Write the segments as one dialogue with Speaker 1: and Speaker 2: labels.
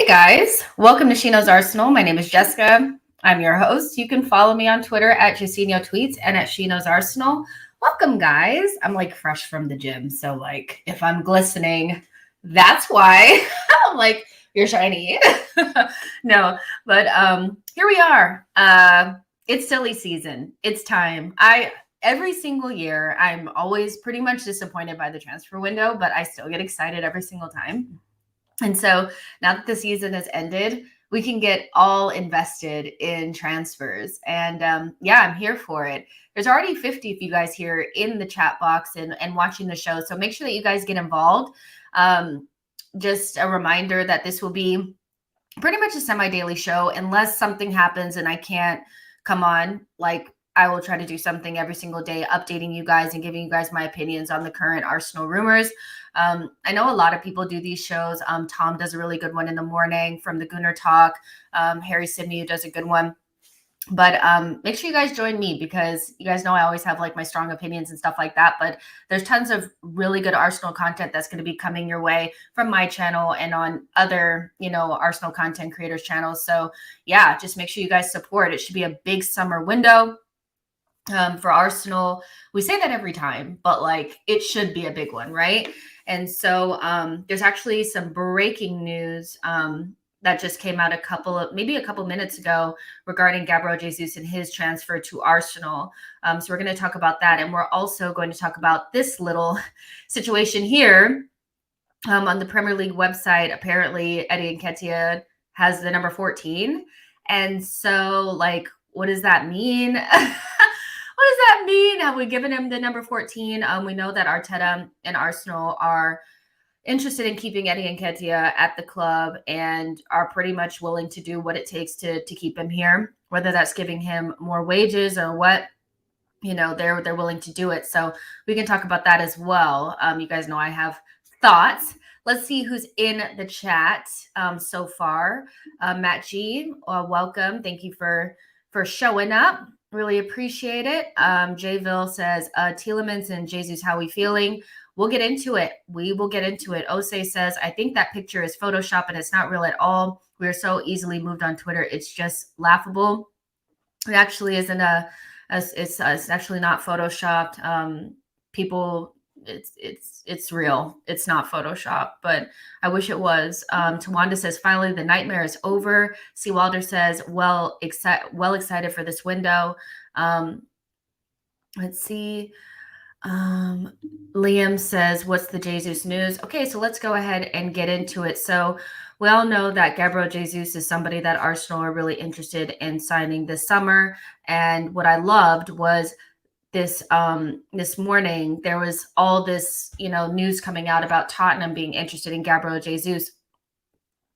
Speaker 1: guys, welcome to SheKnowsArsenal. My name is Jessica. I'm your host. You can follow me on Twitter at JacinioTweets and at SheKnowsArsenal. Welcome, guys. I'm like fresh from the gym, so like if I'm glistening, that's why. I'm like, you're shiny. No, but here we are. It's silly season. It's time. Every single year, I'm always pretty much disappointed by the transfer window, but I still get excited every single time. And so now that the season has ended, we can get all invested in transfers. And yeah, I'm here for it. There's already 50 of you guys here in the chat box and watching the show. So make sure that you guys get involved. Just a reminder that this will be pretty much a semi-daily show unless something happens and I can't come on. Like, I will try to do something every single day, updating you guys and giving you guys my opinions on the current Arsenal rumors. I know a lot of people do these shows. Tom does a really good one in the morning from the Gunnar Talk. Harry Sidney does a good one. But make sure you guys join me because you guys know I always have like my strong opinions and stuff like that. But there's tons of really good Arsenal content that's going to be coming your way from my channel and on other, Arsenal content creators' channels. So yeah, just make sure you guys support. It should be a big summer window. For Arsenal. We say that every time, but like it should be a big one, right? And so there's actually some breaking news that just came out maybe a couple minutes ago regarding Gabriel Jesus and his transfer to Arsenal. So we're going to talk about that. And we're also going to talk about this little situation here on the Premier League website. Apparently, Eddie Nketiah has the number 14. And so like, what does that mean? What does that mean? Have we given him the number 14? We know that Arteta and Arsenal are interested in keeping Eddie Nketiah at the club and are pretty much willing to do what it takes to keep him here, whether that's giving him more wages or what, they're willing to do it. So we can talk about that as well. You guys know I have thoughts. Let's see who's in the chat so far. Matt G, welcome. Thank you for showing up. Really appreciate it. Jayville says, Tielemans and Jesus, how we feeling? We'll get into it. We will get into it. Osei says, I think that picture is Photoshop and it's not real at all. We are so easily moved on Twitter. It's just laughable. It actually isn't it's actually not Photoshopped. People, it's real. It's not Photoshop, but I wish it was. Tawanda says, finally, the nightmare is over. C. Wilder says, well excited for this window. Let's see. Liam says, what's the Jesus news? Okay, so let's go ahead and get into it. So we all know that Gabriel Jesus is somebody that Arsenal are really interested in signing this summer. And what I loved was this morning, there was all this, news coming out about Tottenham being interested in Gabriel Jesus.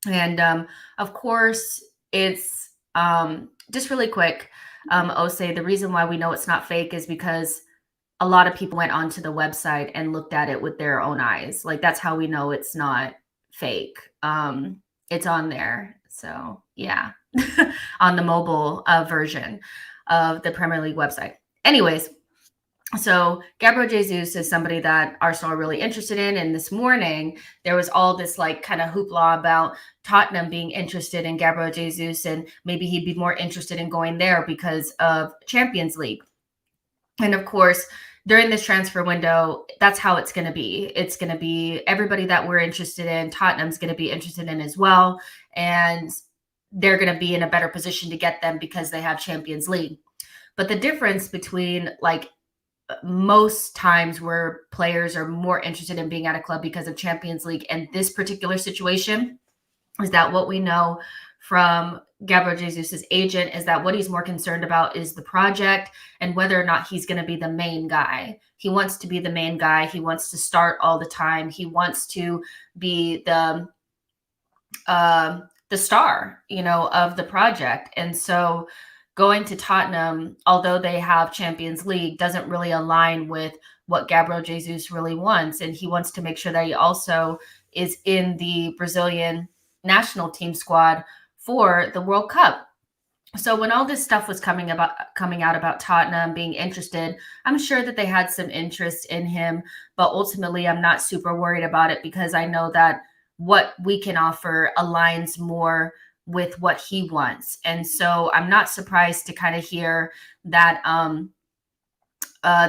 Speaker 1: And of course, it's just really quick. Osei, the reason why we know it's not fake is because a lot of people went onto the website and looked at it with their own eyes. Like, that's how we know it's not fake. It's on there. So yeah, on the mobile version of the Premier League website. Anyways, so Gabriel Jesus is somebody that Arsenal are really interested in. And this morning, there was all this like kind of hoopla about Tottenham being interested in Gabriel Jesus, and maybe he'd be more interested in going there because of Champions League. And of course, during this transfer window, that's how it's going to be. It's going to be everybody that we're interested in, Tottenham's going to be interested in as well. And they're going to be in a better position to get them because they have Champions League. But the difference between like most times where players are more interested in being at a club because of Champions League and this particular situation is that what we know from Gabriel Jesus' agent is that what he's more concerned about is the project and whether or not he's going to be the main guy. He wants to be the main guy. He wants to start all the time. He wants to be the star, of the project. And so going to Tottenham, although they have Champions League, doesn't really align with what Gabriel Jesus really wants. And he wants to make sure that he also is in the Brazilian national team squad for the World Cup. So when all this stuff was coming out about Tottenham being interested, I'm sure that they had some interest in him, but ultimately I'm not super worried about it because I know that what we can offer aligns more with what he wants. And so I'm not surprised to kind of hear that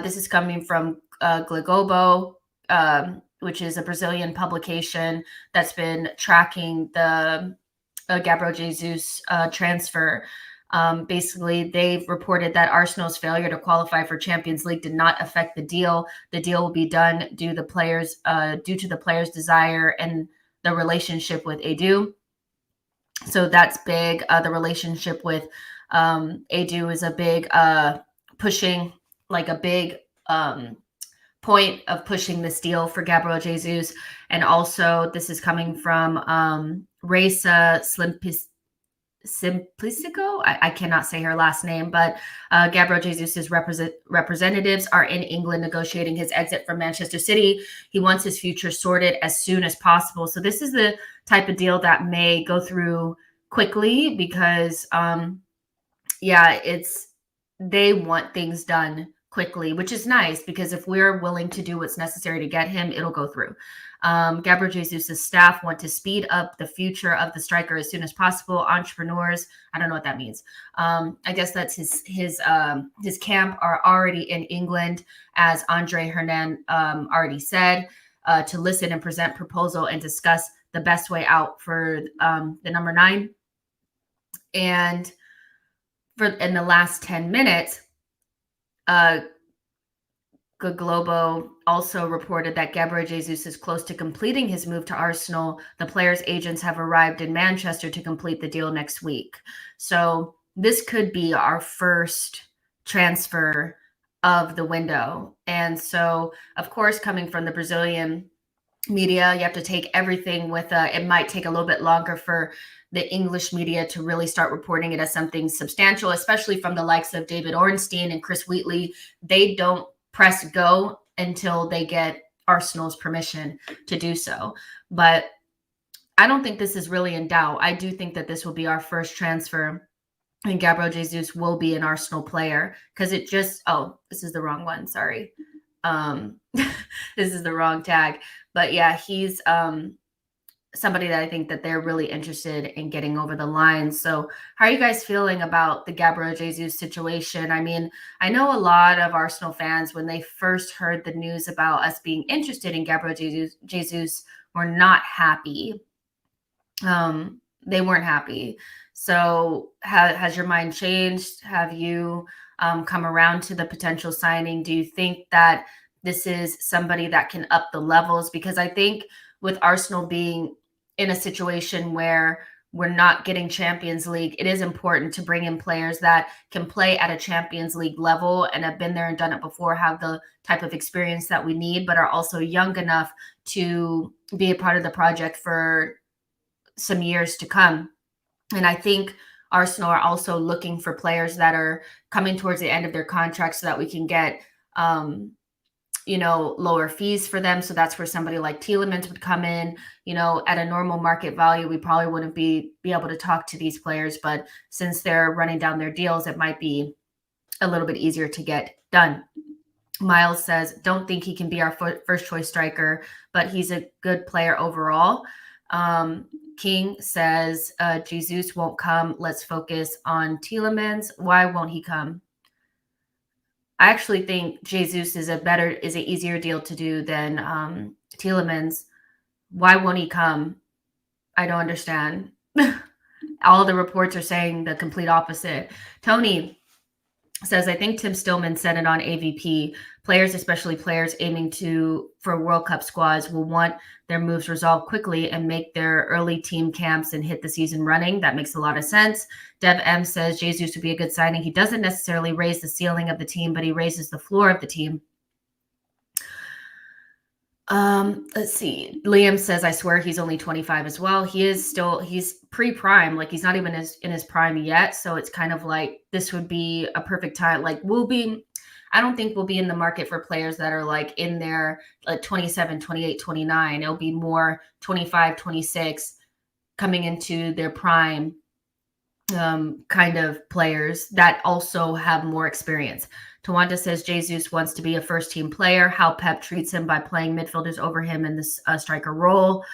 Speaker 1: this is coming from Gligobo, which is a Brazilian publication that's been tracking the Gabriel Jesus transfer. Basically, they've reported that Arsenal's failure to qualify for Champions League did not affect the deal. The deal will be done due to the player's desire and the relationship with Edu. So that's big. The relationship with Edu is a big pushing, like a big point of pushing this deal for Gabriel Jesus. And also, this is coming from Raisa Simplicico. I cannot say her last name, but Gabriel Jesus's representatives are in England negotiating his exit from Manchester City. He wants his future sorted as soon as possible. So this is the type of deal that may go through quickly because, they want things done quickly, which is nice because if we're willing to do what's necessary to get him, it'll go through. Gabriel Jesus' staff want to speed up the future of the striker as soon as possible. Entrepreneurs, I don't know what that means. I guess that's his camp are already in England, as Andre Hernan already said, to listen and present proposal and discuss the best way out for the number 9. And in the last 10 minutes, Globo also reported that Gabriel Jesus is close to completing his move to Arsenal. The player's agents have arrived in Manchester to complete the deal next week. So this could be our first transfer of the window. And so, of course, coming from the Brazilian media, you have to take everything with it might take a little bit longer for the English media to really start reporting it as something substantial, especially from the likes of David Ornstein and Chris Wheatley. They don't press go until they get Arsenal's permission to do so. But I don't think this is really in doubt. I do think that this will be our first transfer and Gabriel Jesus will be an Arsenal player because it just, this is the wrong one. Sorry. This is the wrong tag. But yeah, he's somebody that I think that they're really interested in getting over the line. So how are you guys feeling about the Gabriel Jesus situation? I mean, I know a lot of Arsenal fans, when they first heard the news about us being interested in Gabriel Jesus were not happy. They weren't happy. So has your mind changed? Have you come around to the potential signing? Do you think that this is somebody that can up the levels? Because I think with Arsenal being in a situation where we're not getting Champions League, it is important to bring in players that can play at a Champions League level and have been there and done it before, have the type of experience that we need, but are also young enough to be a part of the project for some years to come. And I think Arsenal are also looking for players that are coming towards the end of their contract so that we can get lower fees for them. So that's where somebody like Tielemans would come in. At a normal market value, we probably wouldn't be able to talk to these players. But since they're running down their deals, it might be a little bit easier to get done. Miles says, don't think he can be our first choice striker, but he's a good player overall. King says, Jesus won't come. Let's focus on Tielemans. Why won't he come? I actually think Jesus is an easier deal to do than Tielemans. Why won't he come? I don't understand. All the reports are saying the complete opposite. Tony says, I think Tim Stillman said it on AVP. Players, especially players aiming for World Cup squads, will want their moves resolved quickly and make their early team camps and hit the season running. That makes a lot of sense. Dev M says Jesus would be a good signing. He doesn't necessarily raise the ceiling of the team, but he raises the floor of the team. Let's see. Liam says, I swear he's only 25 as well. He's pre-prime. Like, he's not even in his prime yet. So it's kind of like, this would be a perfect time. Like, I don't think we'll be in the market for players that are like in their like 27, 28, 29. It'll be more 25, 26 coming into their prime kind of players that also have more experience. Tawanda says Jesus wants to be a first-team player. How Pep treats him by playing midfielders over him in this striker role.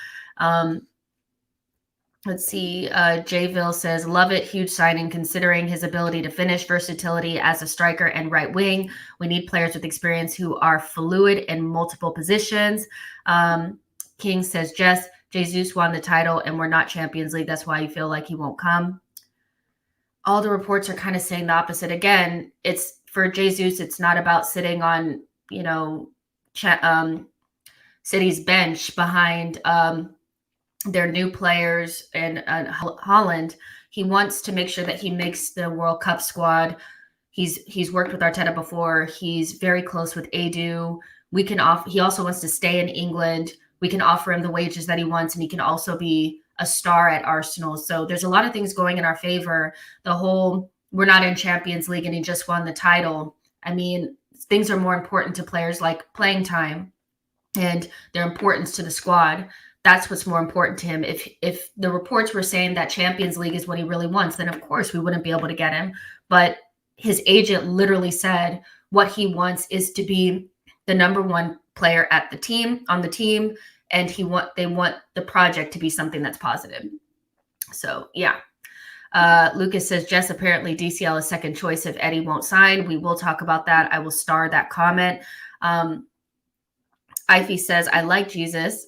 Speaker 1: Let's see. Jayville says, love it. Huge signing considering his ability to finish, versatility as a striker and right wing. We need players with experience who are fluid in multiple positions. King says, Jesus won the title and we're not Champions League. That's why you feel like he won't come. All the reports are kind of saying the opposite. Again, it's for Jesus. It's not about sitting on, City's bench behind their new players in Holland. He wants to make sure that he makes the World Cup squad. He's worked with Arteta before. He's very close with Edu. He also wants to stay in England. We can offer him the wages that he wants, and he can also be a star at Arsenal. So there's a lot of things going in our favor. The whole, we're not in Champions League and he just won the title. I mean, things are more important to players like playing time and their importance to the squad. That's what's more important to him. If the reports were saying that Champions League is what he really wants, then of course we wouldn't be able to get him. But his agent literally said what he wants is to be the number one player on the team, and they want the project to be something that's positive. So yeah. Lucas says, Jess, apparently DCL is second choice if Eddie won't sign. We will talk about that. I will star that comment. Ify says, I like Jesus.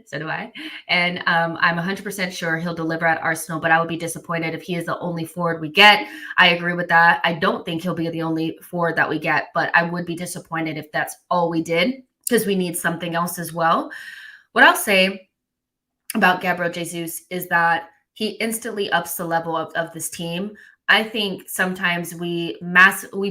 Speaker 1: So do I. And I'm 100% sure he'll deliver at Arsenal, but I would be disappointed if he is the only forward we get. I agree with that. I don't think he'll be the only forward that we get, but I would be disappointed if that's all we did, because we need something else as well. What I'll say about Gabriel Jesus is that he instantly ups the level of this team. I think sometimes we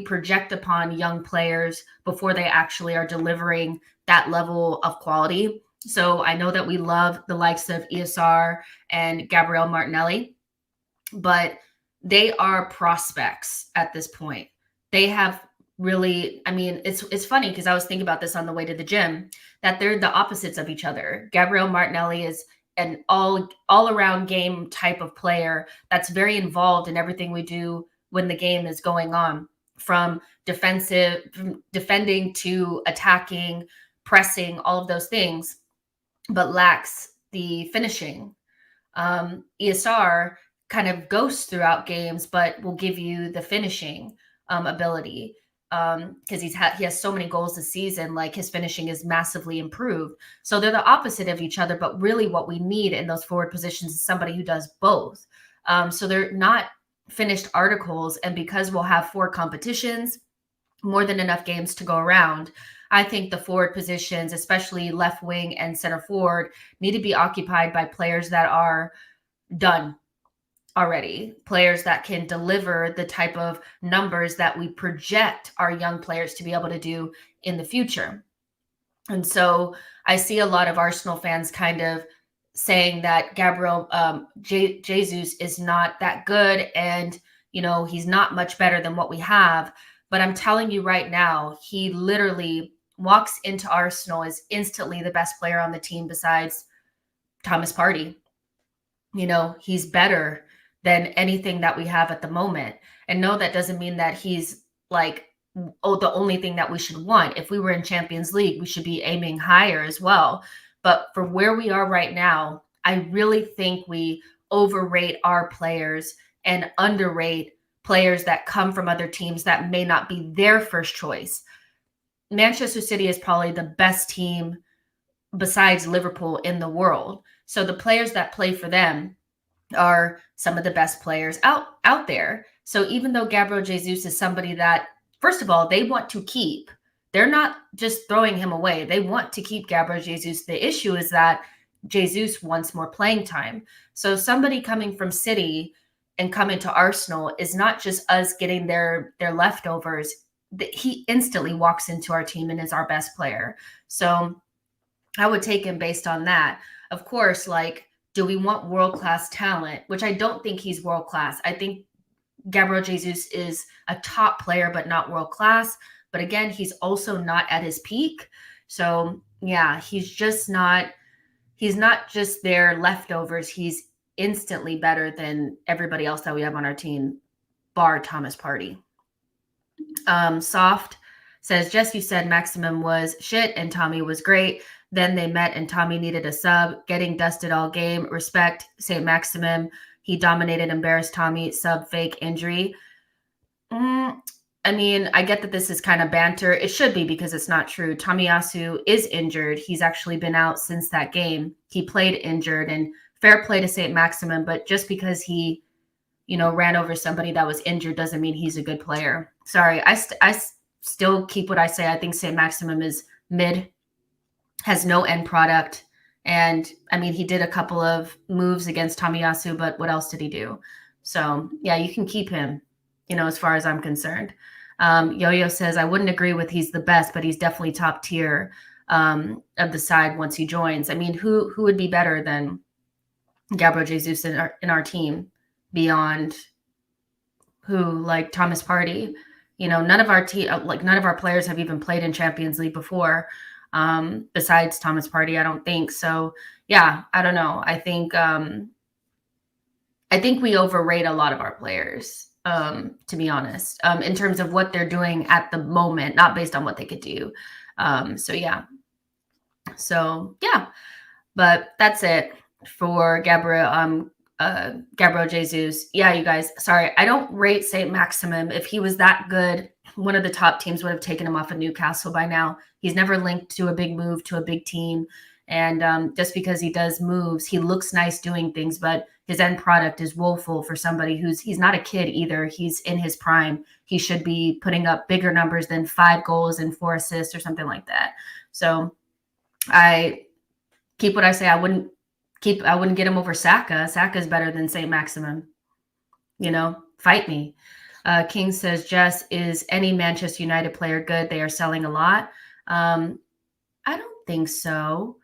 Speaker 1: project upon young players before they actually are delivering that level of quality. So I know that we love the likes of ESR and Gabriel Martinelli, but they are prospects at this point. They have really, I mean, it's funny because I was thinking about this on the way to the gym, that they're the opposites of each other. Gabriel Martinelli is an all-around game type of player that's very involved in everything we do when the game is going on, from defending to attacking, pressing, all of those things, but lacks the finishing. ESR kind of goes throughout games, but will give you the finishing ability, because he has so many goals this season. Like, his finishing is massively improved. So they're the opposite of each other, but really what we need in those forward positions is somebody who does both. So they're not finished articles, and because we'll have 4 competitions, more than enough games to go around, I think the forward positions, especially left wing and center forward, need to be occupied by players that are done already, players that can deliver the type of numbers that we project our young players to be able to do in the future. And so I see a lot of Arsenal fans kind of saying that Gabriel Jesus is not that good, and he's not much better than what we have. But I'm telling you right now, he literally walks into Arsenal as instantly the best player on the team besides Thomas Partey. He's better than anything that we have at the moment. And no, that doesn't mean that he's like, the only thing that we should want. If we were in Champions League, we should be aiming higher as well. But for where we are right now, I really think we overrate our players and underrate players that come from other teams that may not be their first choice. Manchester City is probably the best team besides Liverpool in the world. So the players that play for them are some of the best players out there. So even though Gabriel Jesus is somebody that, first of all, they want to keep, they're not just throwing him away. They want to keep Gabriel Jesus. The issue is that Jesus wants more playing time. So somebody coming from City and coming to Arsenal is not just us getting their leftovers. He instantly walks into our team and is our best player. So I would take him based on that. Of course, do we want world-class talent? Which I don't think he's world-class. I think Gabriel Jesus is a top player, but not world-class. But again, he's also not at his peak. So yeah, he's not just their leftovers. He's instantly better than everybody else that we have on our team, bar Thomas Partey. Soft says, Jess, you said Maximum was shit and Tommy was great. Then they met and Tommy needed a sub, getting dusted all game. Respect, St. Maximin. He dominated, embarrassed Tommy, sub, fake, injury. I mean, I get that this is kind of banter. It should be because it's not true. Tomiyasu is injured. He's actually been out since that game. He played injured, and fair play to St. Maximin, but just because he, ran over somebody that was injured doesn't mean he's a good player. Sorry, I still keep what I say. I think St. Maximin is mid, has no end product. And I mean, he did a couple of moves against Tomiyasu, but what else did he do? So yeah, you can keep him, as far as I'm concerned. Yo-Yo says, I wouldn't agree with he's the best, but he's definitely top tier of the side once he joins. I mean, who would be better than Gabriel Jesus in our team beyond who, like Thomas Partey? None of our none of our players have even played in Champions League before. Besides Thomas Partey, I don't think so. Yeah, I don't know. I think we overrate a lot of our players, to be honest, in terms of what they're doing at the moment, not based on what they could do. So yeah, but that's it for Gabriel Jesus. Yeah, you guys, sorry, I don't rate St. Maximin. If he was that good, one of the top teams would have taken him off of Newcastle by now. He's never linked to a big move to a big team. And just because he does moves, he looks nice doing things, but his end product is woeful for somebody he's not a kid either. He's in his prime. He should be putting up bigger numbers than 5 goals and 4 assists or something like that. So I keep what I say. I wouldn't get him over Saka. Saka's better than St. Maximin. Fight me. King says, Jess, is any Manchester United player good? They are selling a lot. I don't think so.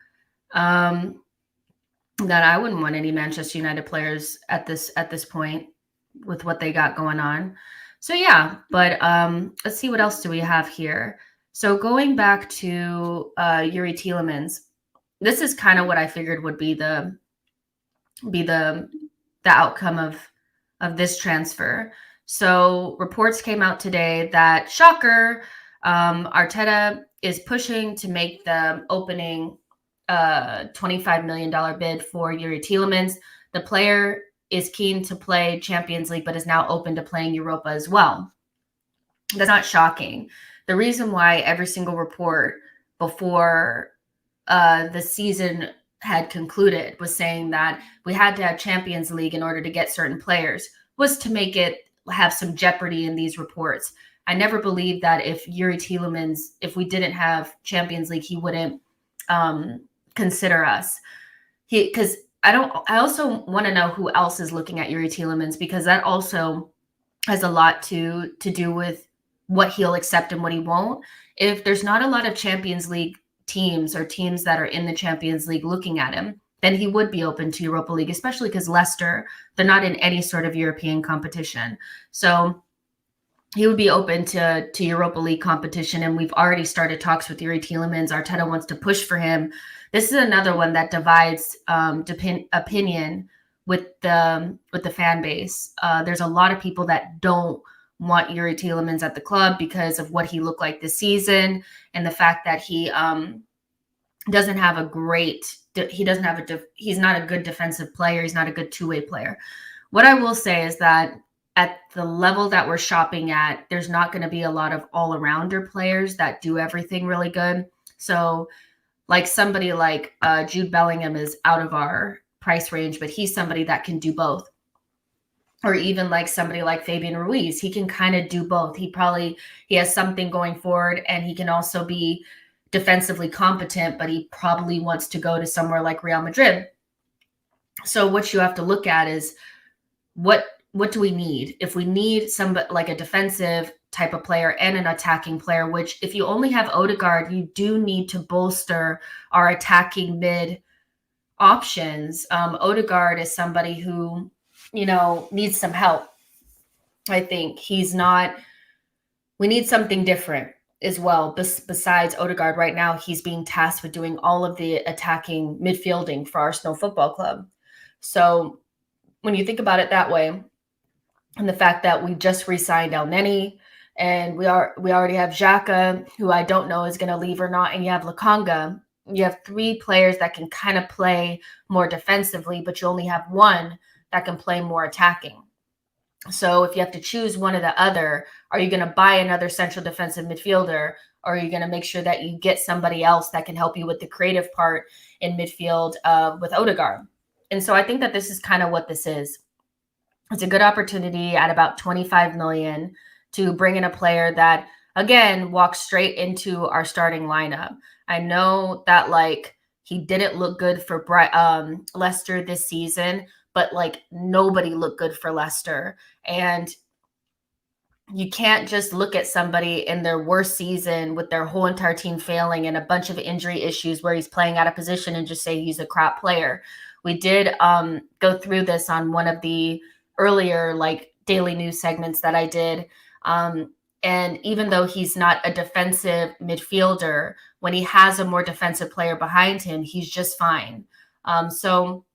Speaker 1: That I wouldn't want any Manchester United players at this point with what they got going on. So yeah, but let's see, what else do we have here? So going back to Yuri Tielemans, this is kind of what I figured would be the outcome of this transfer. So reports came out today that, shocker, Arteta is pushing to make the opening $25 million bid for Yuri Tielemans. The player is keen to play Champions League, but is now open to playing Europa as well. That's not shocking. The reason why every single report before the season had concluded was saying that we had to have Champions League in order to get certain players was to make it have some jeopardy in these reports. I never believed that if Yuri Tielemans, if we didn't have Champions League, he wouldn't consider us. Because I also want to know who else is looking at Yuri Tielemans, because that also has a lot to do with what he'll accept and what he won't. If there's not a lot of Champions League teams or teams that are in the Champions League looking at him, then he would be open to Europa League, especially because Leicester, they're not in any sort of European competition. So he would be open to Europa League competition. And we've already started talks with Yuri Tielemans. Arteta wants to push for him. This is another one that divides opinion with the fan base. There's a lot of people that don't want Yuri Tielemans at the club because of what he looked like this season and the fact that he doesn't have a great, he's not a good defensive player. He's not a good two-way player. What I will say is that at the level that we're shopping at, there's not going to be a lot of all-arounder players that do everything really good. So like somebody like Jude Bellingham is out of our price range, but he's somebody that can do both. Or even like somebody like Fabian Ruiz, he can kind of do both. He has something going forward, and he can also be defensively competent, but he probably wants to go to somewhere like Real Madrid. So what you have to look at is what do we need? If we need somebody like a defensive type of player and an attacking player, which if you only have Odegaard, you do need to bolster our attacking mid options. Odegaard is somebody who, needs some help. I think we need something different as well. Besides Odegaard, right now, he's being tasked with doing all of the attacking midfielding for Arsenal Football Club. So when you think about it that way, and the fact that we just re-signed El Neni, and we already have Xhaka, who I don't know is going to leave or not, and you have Lokonga, you have 3 players that can kind of play more defensively, but you only have 1 that can play more attacking. So if you have to choose one or the other, are you going to buy another central defensive midfielder, or are you going to make sure that you get somebody else that can help you with the creative part in midfield with Odegaard? And so I think that this is kind of what this is. It's a good opportunity at about 25 million to bring in a player that, again, walks straight into our starting lineup. I know that like he didn't look good for Leicester this season, but like nobody looked good for Leicester. And you can't just look at somebody in their worst season with their whole entire team failing and a bunch of injury issues where he's playing out of position and just say he's a crap player. We did go through this on one of the earlier like daily news segments that I did. And even though he's not a defensive midfielder, when he has a more defensive player behind him, he's just fine. So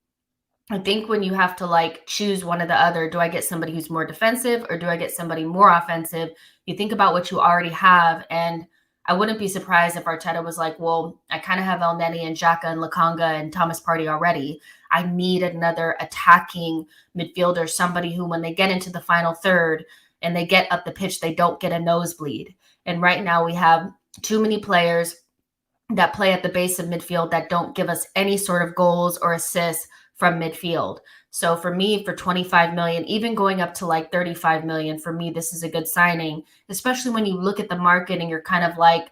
Speaker 1: I think when you have to like choose one or the other, do I get somebody who's more defensive or do I get somebody more offensive? You think about what you already have. And I wouldn't be surprised if Arteta was like, well, I kind of have El Neni and Xhaka and Lokonga and Thomas Partey already. I need another attacking midfielder, somebody who, when they get into the final third and they get up the pitch, they don't get a nosebleed. And right now we have too many players that play at the base of midfield that don't give us any sort of goals or assists from midfield. So for me, for 25 million, even going up to like 35 million, for me, this is a good signing, especially when you look at the market and you're kind of like,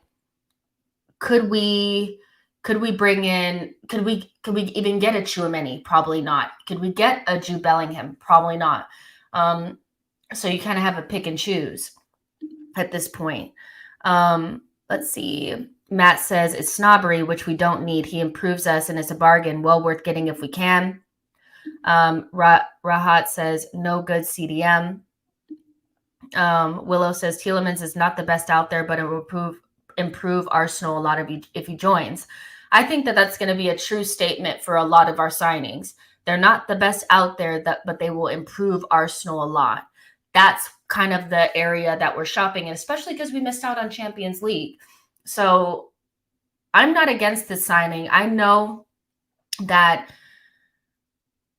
Speaker 1: could we bring in, could we even get a Tchouaméni? Probably not. Could we get a Jude Bellingham? Probably not. So you kind of have a pick and choose at this point. Let's see. Matt says it's Gnabry, which we don't need. He improves us and it's a bargain. Well worth getting if we can. Rahat says no good CDM. Willow says Tielemans is not the best out there, but it will improve Arsenal a lot if he joins. I think that that's going to be a true statement for a lot of our signings. They're not the best out there, but they will improve Arsenal a lot. That's kind of the area that we're shopping in, especially because we missed out on Champions League. So I'm not against this signing. I know that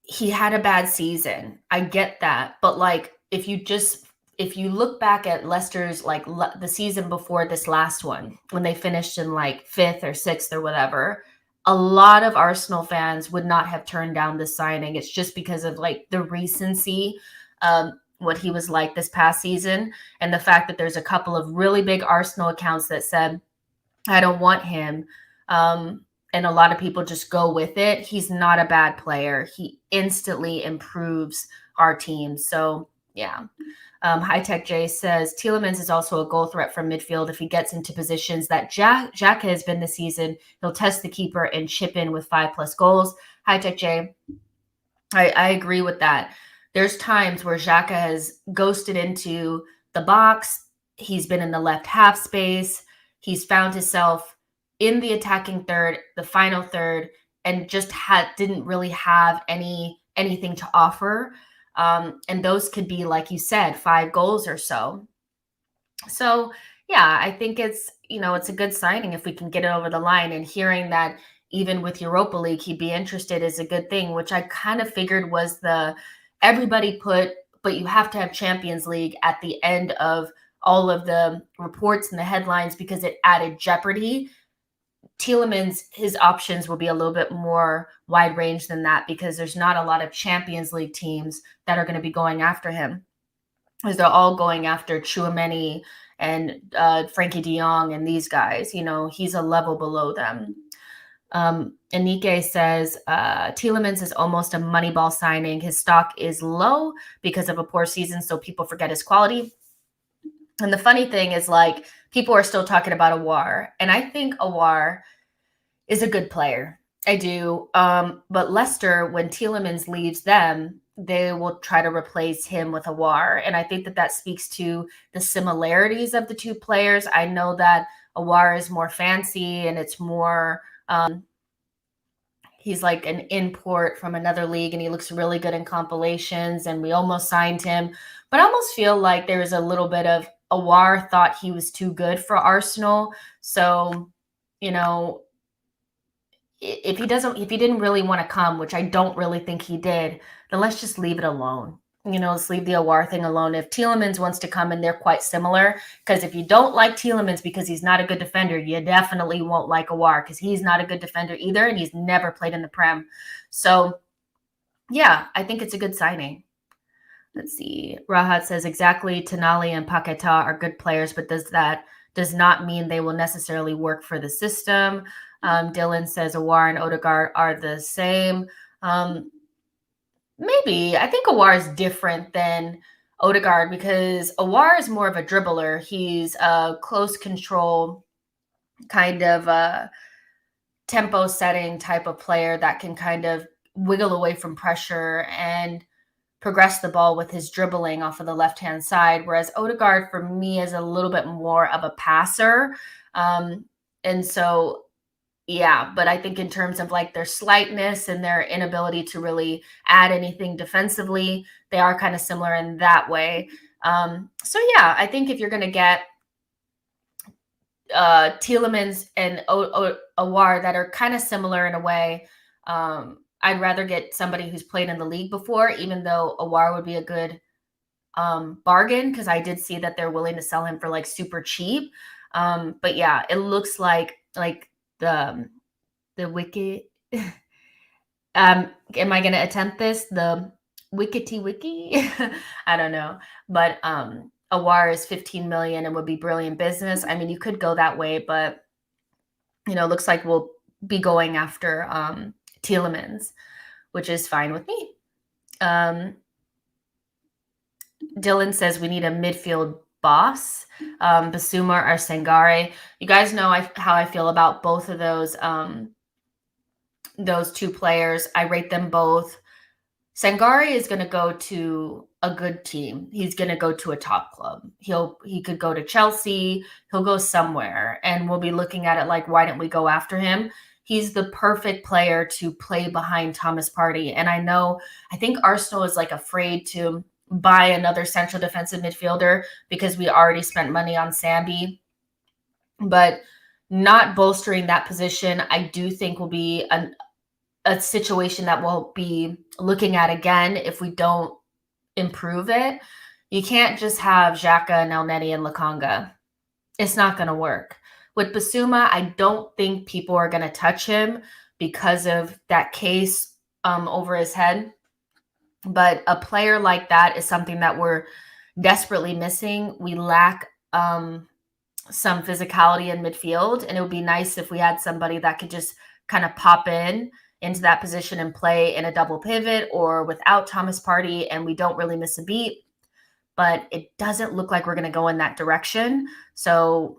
Speaker 1: he had a bad season. I get that. But like, if you look back at Leicester's, like the season before this last one, when they finished in like 5th or 6th or whatever, a lot of Arsenal fans would not have turned down this signing. It's just because of like the recency of what he was like this past season. And the fact that there's a couple of really big Arsenal accounts that said, I don't want him. And a lot of people just go with it. He's not a bad player. He instantly improves our team. So yeah. High Tech J says Tielemans is also a goal threat from midfield. If he gets into positions that Xhaka has been this season, he'll test the keeper and chip in with 5+ goals. High Tech J, I agree with that. There's times where Xhaka has ghosted into the box. He's been in the left half space. He's found himself in the attacking third, the final third, and just didn't really have anything to offer. And those could be, like you said, 5 goals or so. So yeah, I think it's a good signing if we can get it over the line. And hearing that even with Europa League, he'd be interested is a good thing, which I kind of figured was everybody put, but you have to have Champions League at the end of all of the reports and the headlines because it added jeopardy. Tielemans, his options will be a little bit more wide range than that because there's not a lot of Champions League teams that are going to be going after him, because they're all going after Tchouaméni and Frankie de Jong and these guys. He's a level below them. Anike says Tielemans is almost a Moneyball signing. His stock is low because of a poor season, so people forget his quality. And the funny thing is, like, people are still talking about Aouar, and I think Aouar is a good player. I do. But Leicester, when Tielemans leaves them, they will try to replace him with Aouar. And I think that speaks to the similarities of the two players. I know that Aouar is more fancy and it's more, he's like an import from another league and he looks really good in compilations and we almost signed him. But I almost feel like there's a little bit of Aouar thought he was too good for Arsenal. So, if he didn't really want to come, which I don't really think he did, then let's just leave it alone. Let's leave the Aouar thing alone. If Tielemans wants to come and they're quite similar, because if you don't like Tielemans because he's not a good defender, you definitely won't like Aouar because he's not a good defender either, and he's never played in the Prem. So, yeah, I think it's a good signing. Let's see. Rahat says exactly. Tonali and Paqueta are good players, but does not mean they will necessarily work for the system. Dylan says Aouar and Odegaard are the same. Maybe. I think Aouar is different than Odegaard because Aouar is more of a dribbler. He's a close control kind of tempo setting type of player that can kind of wiggle away from pressure and progress the ball with his dribbling off of the left-hand side, whereas Odegaard, for me, is a little bit more of a passer. And so, yeah, but I think in terms of like their slightness and their inability to really add anything defensively, they are kind of similar in that way. So, yeah, I think if you're going to get Tielemans and Aouar that are kind of similar in a way, I'd rather get somebody who's played in the league before, even though Aouar would be a good bargain because I did see that they're willing to sell him for like super cheap. But yeah, it looks like the wiki. Am I going to attempt this? The wiki? I don't know, but Aouar is 15 million and would be brilliant business. I mean, you could go that way, but looks like we'll be going after Tielemans, which is fine with me. Dylan says we need a midfield boss. Basuma or Sangare. You guys know how I feel about both of those two players. I rate them both. Sangare is going to go to a good team. He's going to go to a top club. He could go to Chelsea. He'll go somewhere, and we'll be looking at it like, why didn't we go after him? He's the perfect player to play behind Thomas Partey. And I think Arsenal is like afraid to buy another central defensive midfielder because we already spent money on Sambi. But not bolstering that position, I do think will be a situation that we'll be looking at again if we don't improve it. You can't just have Xhaka and Elneny and Lokonga. It's not going to work. With Basuma, I don't think people are going to touch him because of that case over his head. But a player like that is something that we're desperately missing. We lack some physicality in midfield, and it would be nice if we had somebody that could just kind of pop into that position and play in a double pivot or without Thomas Partey, and we don't really miss a beat. But it doesn't look like we're going to go in that direction. So,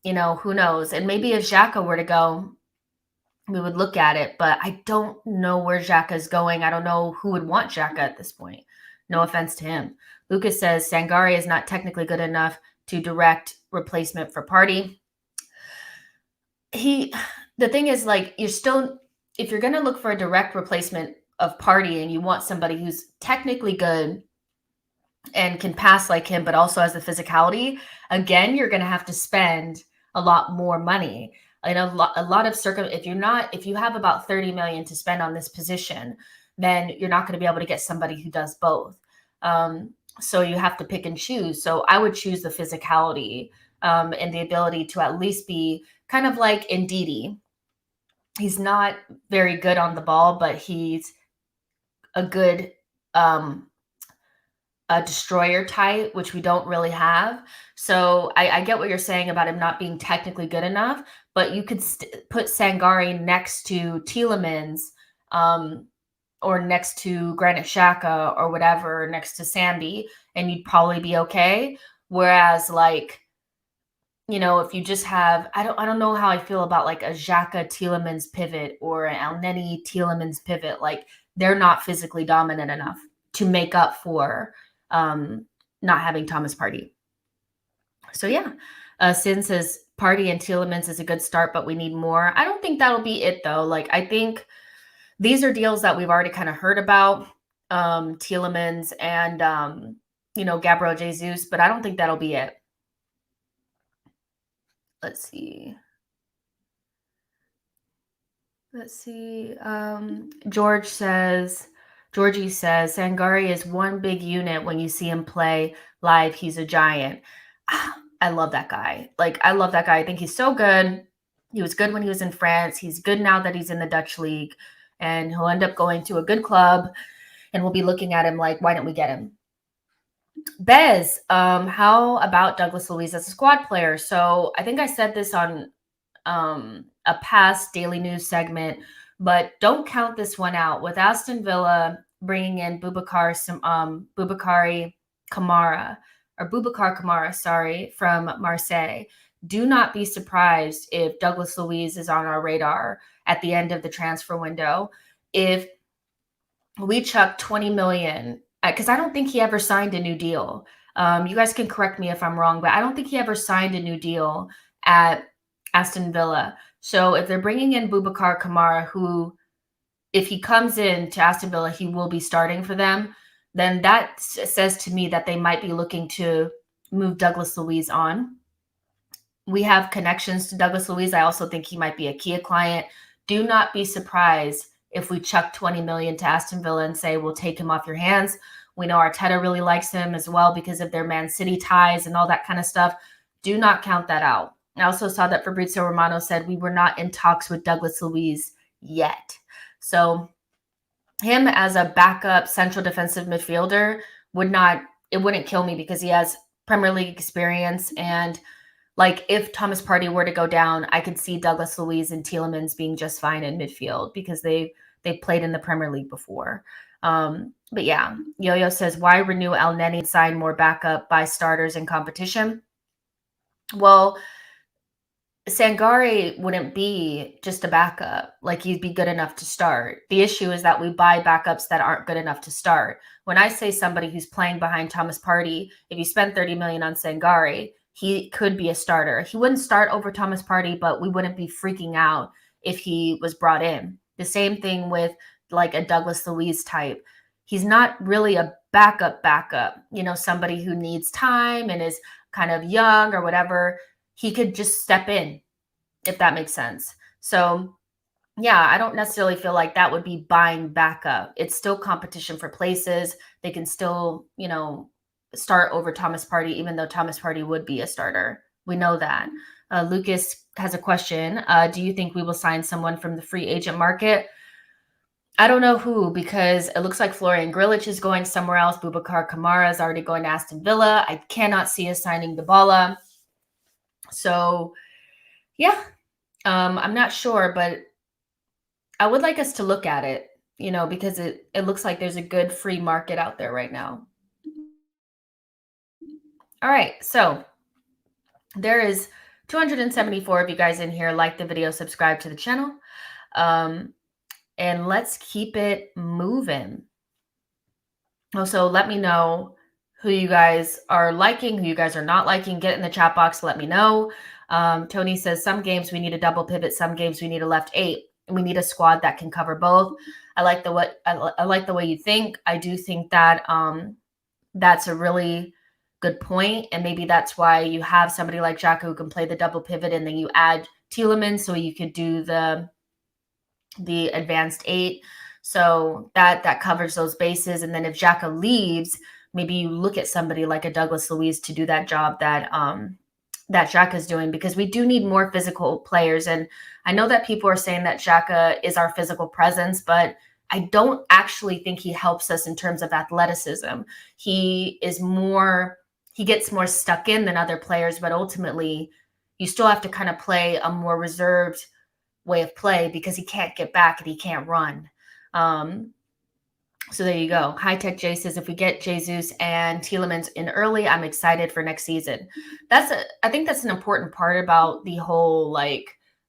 Speaker 1: who knows? And maybe if Xhaka were to go, we would look at it, but I don't know where Xhaka is going. I don't know who would want Xhaka at this point. No offense to him. Lucas says Sangare is not technically good enough to direct replacement for Partey. The thing is, like, if you're going to look for a direct replacement of Partey and you want somebody who's technically good and can pass like him, but also has the physicality, again, you're going to have to spend a lot more money. And a lot of if you have about 30 million to spend on this position, then you're not going to be able to get somebody who does both. So you have to pick and choose. So I would choose the physicality and the ability to at least be kind of like Ndidi. He's not very good on the ball, but he's a good a destroyer type, which we don't really have. So I get what you're saying about him not being technically good enough, but you could put Sangare next to Tielemans or next to Granit Xhaka or whatever, next to Sambi, and you'd probably be okay. Whereas if you just have, I don't know how I feel about like a Xhaka Tielemans pivot or an Elneny Tielemans pivot. Like they're not physically dominant enough to make up for not having Thomas Partey. So yeah, Sin says Partey and Tielemans is a good start, but we need more. I don't think that'll be it though. Like I think these are deals that we've already kind of heard about, Tielemans and Gabriel Jesus, but I don't think that'll be it. Let's see. Let's see. Georgie says, Sangari is one big unit. When you see him play live, he's a giant. I love that guy. Like, I love that guy. I think he's so good. He was good when he was in France. He's good now that he's in the Dutch league, and he'll end up going to a good club, and we'll be looking at him like, why don't we get him? Bez, how about Douglas Luiz as a squad player? So I think I said this on a past Daily News segment, but don't count this one out. With Aston Villa bringing in Boubacar Kamara, from Marseille, do not be surprised if Douglas Luiz is on our radar at the end of the transfer window. If we chuck 20 million, because I don't think he ever signed a new deal. You guys can correct me if I'm wrong, but I don't think he ever signed a new deal at Aston Villa. So if they're bringing in Boubacar Kamara, who, if he comes in to Aston Villa, he will be starting for them, then that says to me that they might be looking to move Douglas Luiz on. We have connections to Douglas Luiz. I also think he might be a Kia client. Do not be surprised if we chuck 20 million to Aston Villa and say, we'll take him off your hands. We know Arteta really likes him as well because of their Man City ties and all that kind of stuff. Do not count that out. I also saw that Fabrizio Romano said we were not in talks with Douglas Luiz yet. So him as a backup central defensive midfielder wouldn't kill me because he has Premier League experience. And like, if Thomas Partey were to go down, I could see Douglas Luiz and Tielemans being just fine in midfield because they played in the Premier League before. But yeah, Yo-Yo says, why renew El Neni and sign more backup by starters in competition? Well, Sangari wouldn't be just a backup. Like, he'd be good enough to start. The issue is that we buy backups that aren't good enough to start. When I say somebody who's playing behind Thomas Partey, if you spend 30 million on Sangari, he could be a starter. He wouldn't start over Thomas Partey, but we wouldn't be freaking out if he was brought in. The same thing with like a Douglas Luiz type. He's not really a backup, somebody who needs time and is kind of young or whatever. He could just step in, if that makes sense. So yeah, I don't necessarily feel like that would be buying backup. It's still competition for places. They can still, start over Thomas Partey, even though Thomas Partey would be a starter. We know that. Lucas has a question. Do you think we will sign someone from the free agent market? I don't know who, because it looks like Florian Grillitsch is going somewhere else. Boubacar Kamara is already going to Aston Villa. I cannot see us signing Dybala. So, yeah, I'm not sure, but I would like us to look at it, because it looks like there's a good free market out there right now. All right, so there is 274 of you guys in here. Like the video, subscribe to the channel, and let's keep it moving. Also, let me know who you guys are liking, who you guys are not liking. Get in the chat box, let me know. Tony says, some games we need a double pivot, some games we need a left 8. We need a squad that can cover both. I like the way you think. I do think that that's a really good point, and maybe that's why you have somebody like Xhaka who can play the double pivot, and then you add Tielemans so you could do the advanced 8. So that covers those bases. And then if Xhaka leaves, maybe you look at somebody like a Douglas Luiz to do that job that Xhaka is doing, because we do need more physical players. And I know that people are saying that Xhaka is our physical presence, but I don't actually think he helps us in terms of athleticism. He gets more stuck in than other players, but ultimately you still have to kind of play a more reserved way of play because he can't get back and he can't run. So there you go. High Tech J says, if we get Jesus and Tielemans in early, I'm excited for next season. I think that's an important part about the whole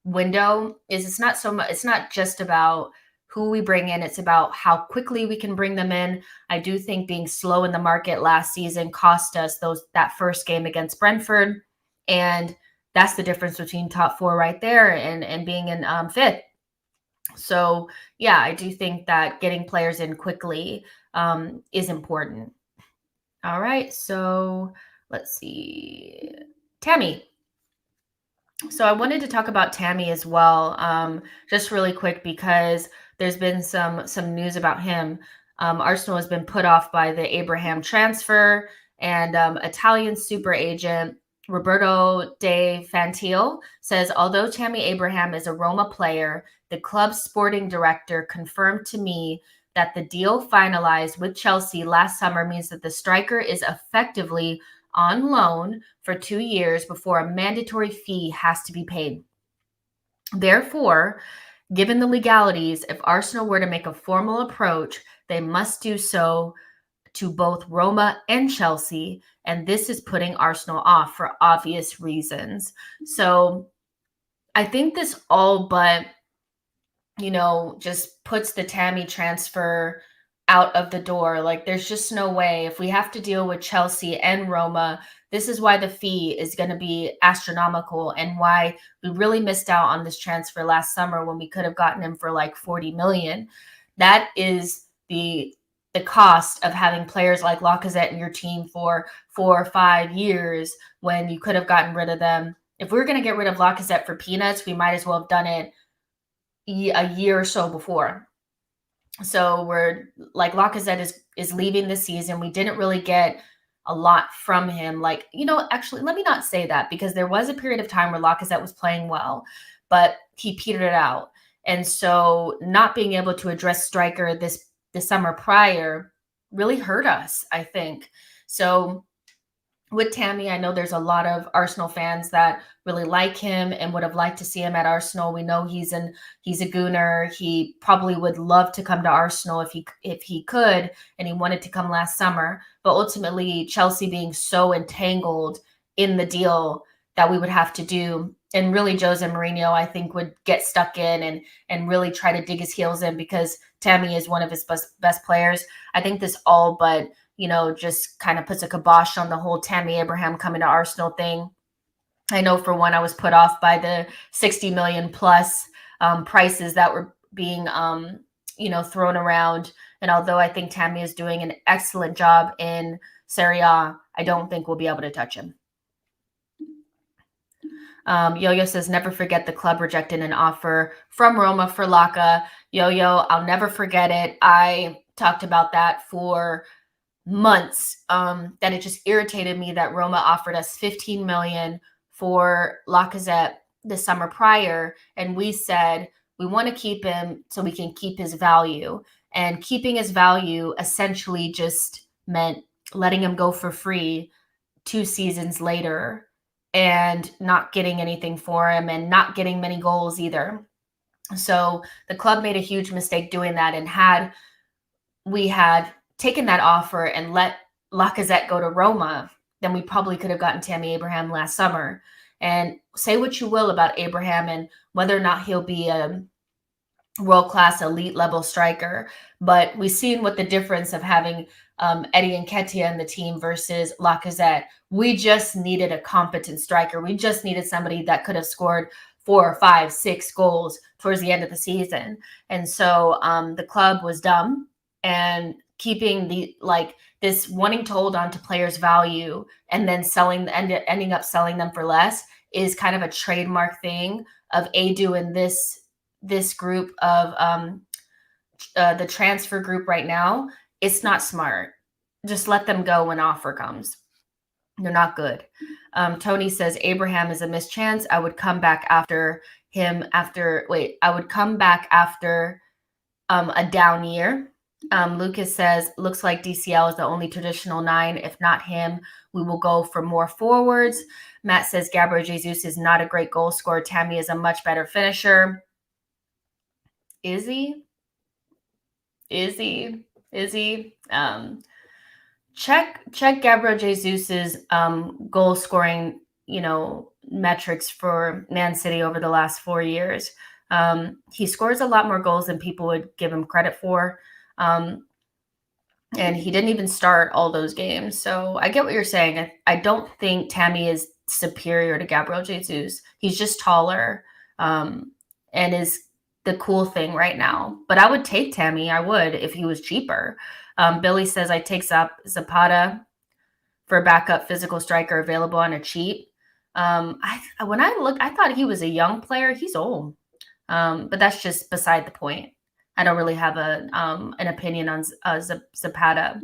Speaker 1: window is it's not just about who we bring in. It's about how quickly we can bring them in. I do think being slow in the market last season cost us that first game against Brentford. And that's the difference between top 4 right there and being in 5th. So yeah, I do think that getting players in quickly is important. All right, so let's see. Tammy, So I wanted to talk about Tammy as well, just really quick because there's been some news about him. Arsenal has been put off by the Abraham transfer, and Italian super agent Roberto De Fantil says, although Tammy Abraham is a Roma player, the club's sporting director confirmed to me that the deal finalized with Chelsea last summer means that the striker is effectively on loan for 2 years before a mandatory fee has to be paid. Therefore, given the legalities, if Arsenal were to make a formal approach, they must do so to both Roma and Chelsea, and this is putting Arsenal off for obvious reasons. So I think this all but, just puts the Tammy transfer out of the door. Like, there's just no way. If we have to deal with Chelsea and Roma, this is why the fee is going to be astronomical, and why we really missed out on this transfer last summer when we could have gotten him for like 40 million. That is the cost of having players like Lacazette in your team for 4 or 5 years when you could have gotten rid of them. If we were going to get rid of Lacazette for peanuts, we might as well have done it a year or so before. So we're like, Lacazette is leaving this season. We didn't really get a lot from him. Like, actually, let me not say that, because there was a period of time where Lacazette was playing well, but he petered out. And so not being able to address striker this summer prior really hurt us, I think. So with Tammy, I know there's a lot of Arsenal fans that really like him and would have liked to see him at Arsenal. We know he's a gooner. He probably would love to come to Arsenal if he could, and he wanted to come last summer. But ultimately, Chelsea being so entangled in the deal that we would have to do, and really Jose Mourinho, I think, would get stuck in and really try to dig his heels in, because Tammy is one of his best players. I think this all but just kind of puts a kibosh on the whole Tammy Abraham coming to Arsenal thing. I know, for one, I was put off by the 60 million plus prices that were being, thrown around. And although I think Tammy is doing an excellent job in Serie A, I don't think we'll be able to touch him. Yo-Yo says, never forget the club rejected an offer from Roma for Laka. Yo-Yo, I'll never forget it. I talked about that for months, that it just irritated me that Roma offered us 15 million for Lacazette the summer prior, and we said we want to keep him so we can keep his value. And keeping his value essentially just meant letting him go for free 2 seasons later and not getting anything for him and not getting many goals either. So the club made a huge mistake doing that, and had we had taken that offer and let Lacazette go to Roma, then we probably could have gotten Tammy Abraham last summer. And say what you will about Abraham and whether or not he'll be a world-class elite level striker, but we've seen what the difference of having Eddie Nketiah in the team versus Lacazette. We just needed a competent striker. We just needed somebody that could have scored 4, 5, 6 goals towards the end of the season. And so the club was dumb, and keeping this wanting to hold on to players' value and then ending up selling them for less is kind of a trademark thing of Adu and this group of the transfer group right now. It's not smart. Just let them go when offer comes. They're not good. Tony says, Abraham is a missed chance. I would come back after a down year. Lucas says, looks like DCL is the only traditional 9. If not him, we will go for more forwards. Matt says, Gabriel Jesus is not a great goal scorer. Tammy is a much better finisher. Is he? Check Gabriel Jesus's goal scoring, metrics for Man City over the last 4 years. He scores a lot more goals than people would give him credit for. And he didn't even start all those games. So I get what you're saying. I don't think Tammy is superior to Gabriel Jesus. He's just taller, and is the cool thing right now. But I would take Tammy. I would, if he was cheaper. Billy says, I take Zapata for backup physical striker available on a cheap. When I look, I thought he was a young player. He's old, but that's just beside the point. I don't really have an opinion on Zapata.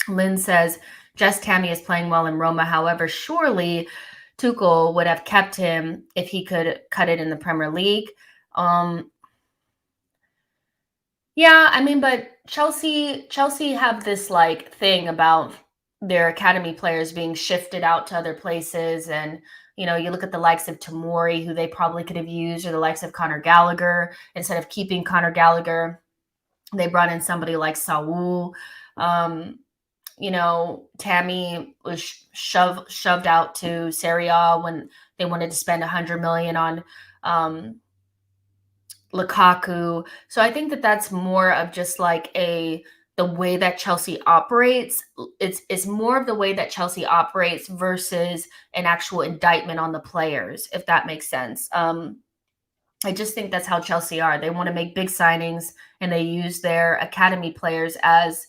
Speaker 1: Lynn says, Just Tammy is playing well in Roma. However, surely Tuchel would have kept him if he could cut it in the Premier League. Yeah, I mean, but Chelsea have this like thing about their academy players being shifted out to other places. And, you know, you look at the likes of Tamori, who they probably could have used, or the likes of Conor Gallagher. Instead of keeping Conor Gallagher, they brought in somebody like Saul. You know, Tammy was shoved out to Serie A when they wanted to spend 100 million on Lukaku. So I think that that's more of just like the way that Chelsea operates. It's more of the way that Chelsea operates versus an actual indictment on the players, if that makes sense. I just think that's how Chelsea are. They want to make big signings and they use their academy players as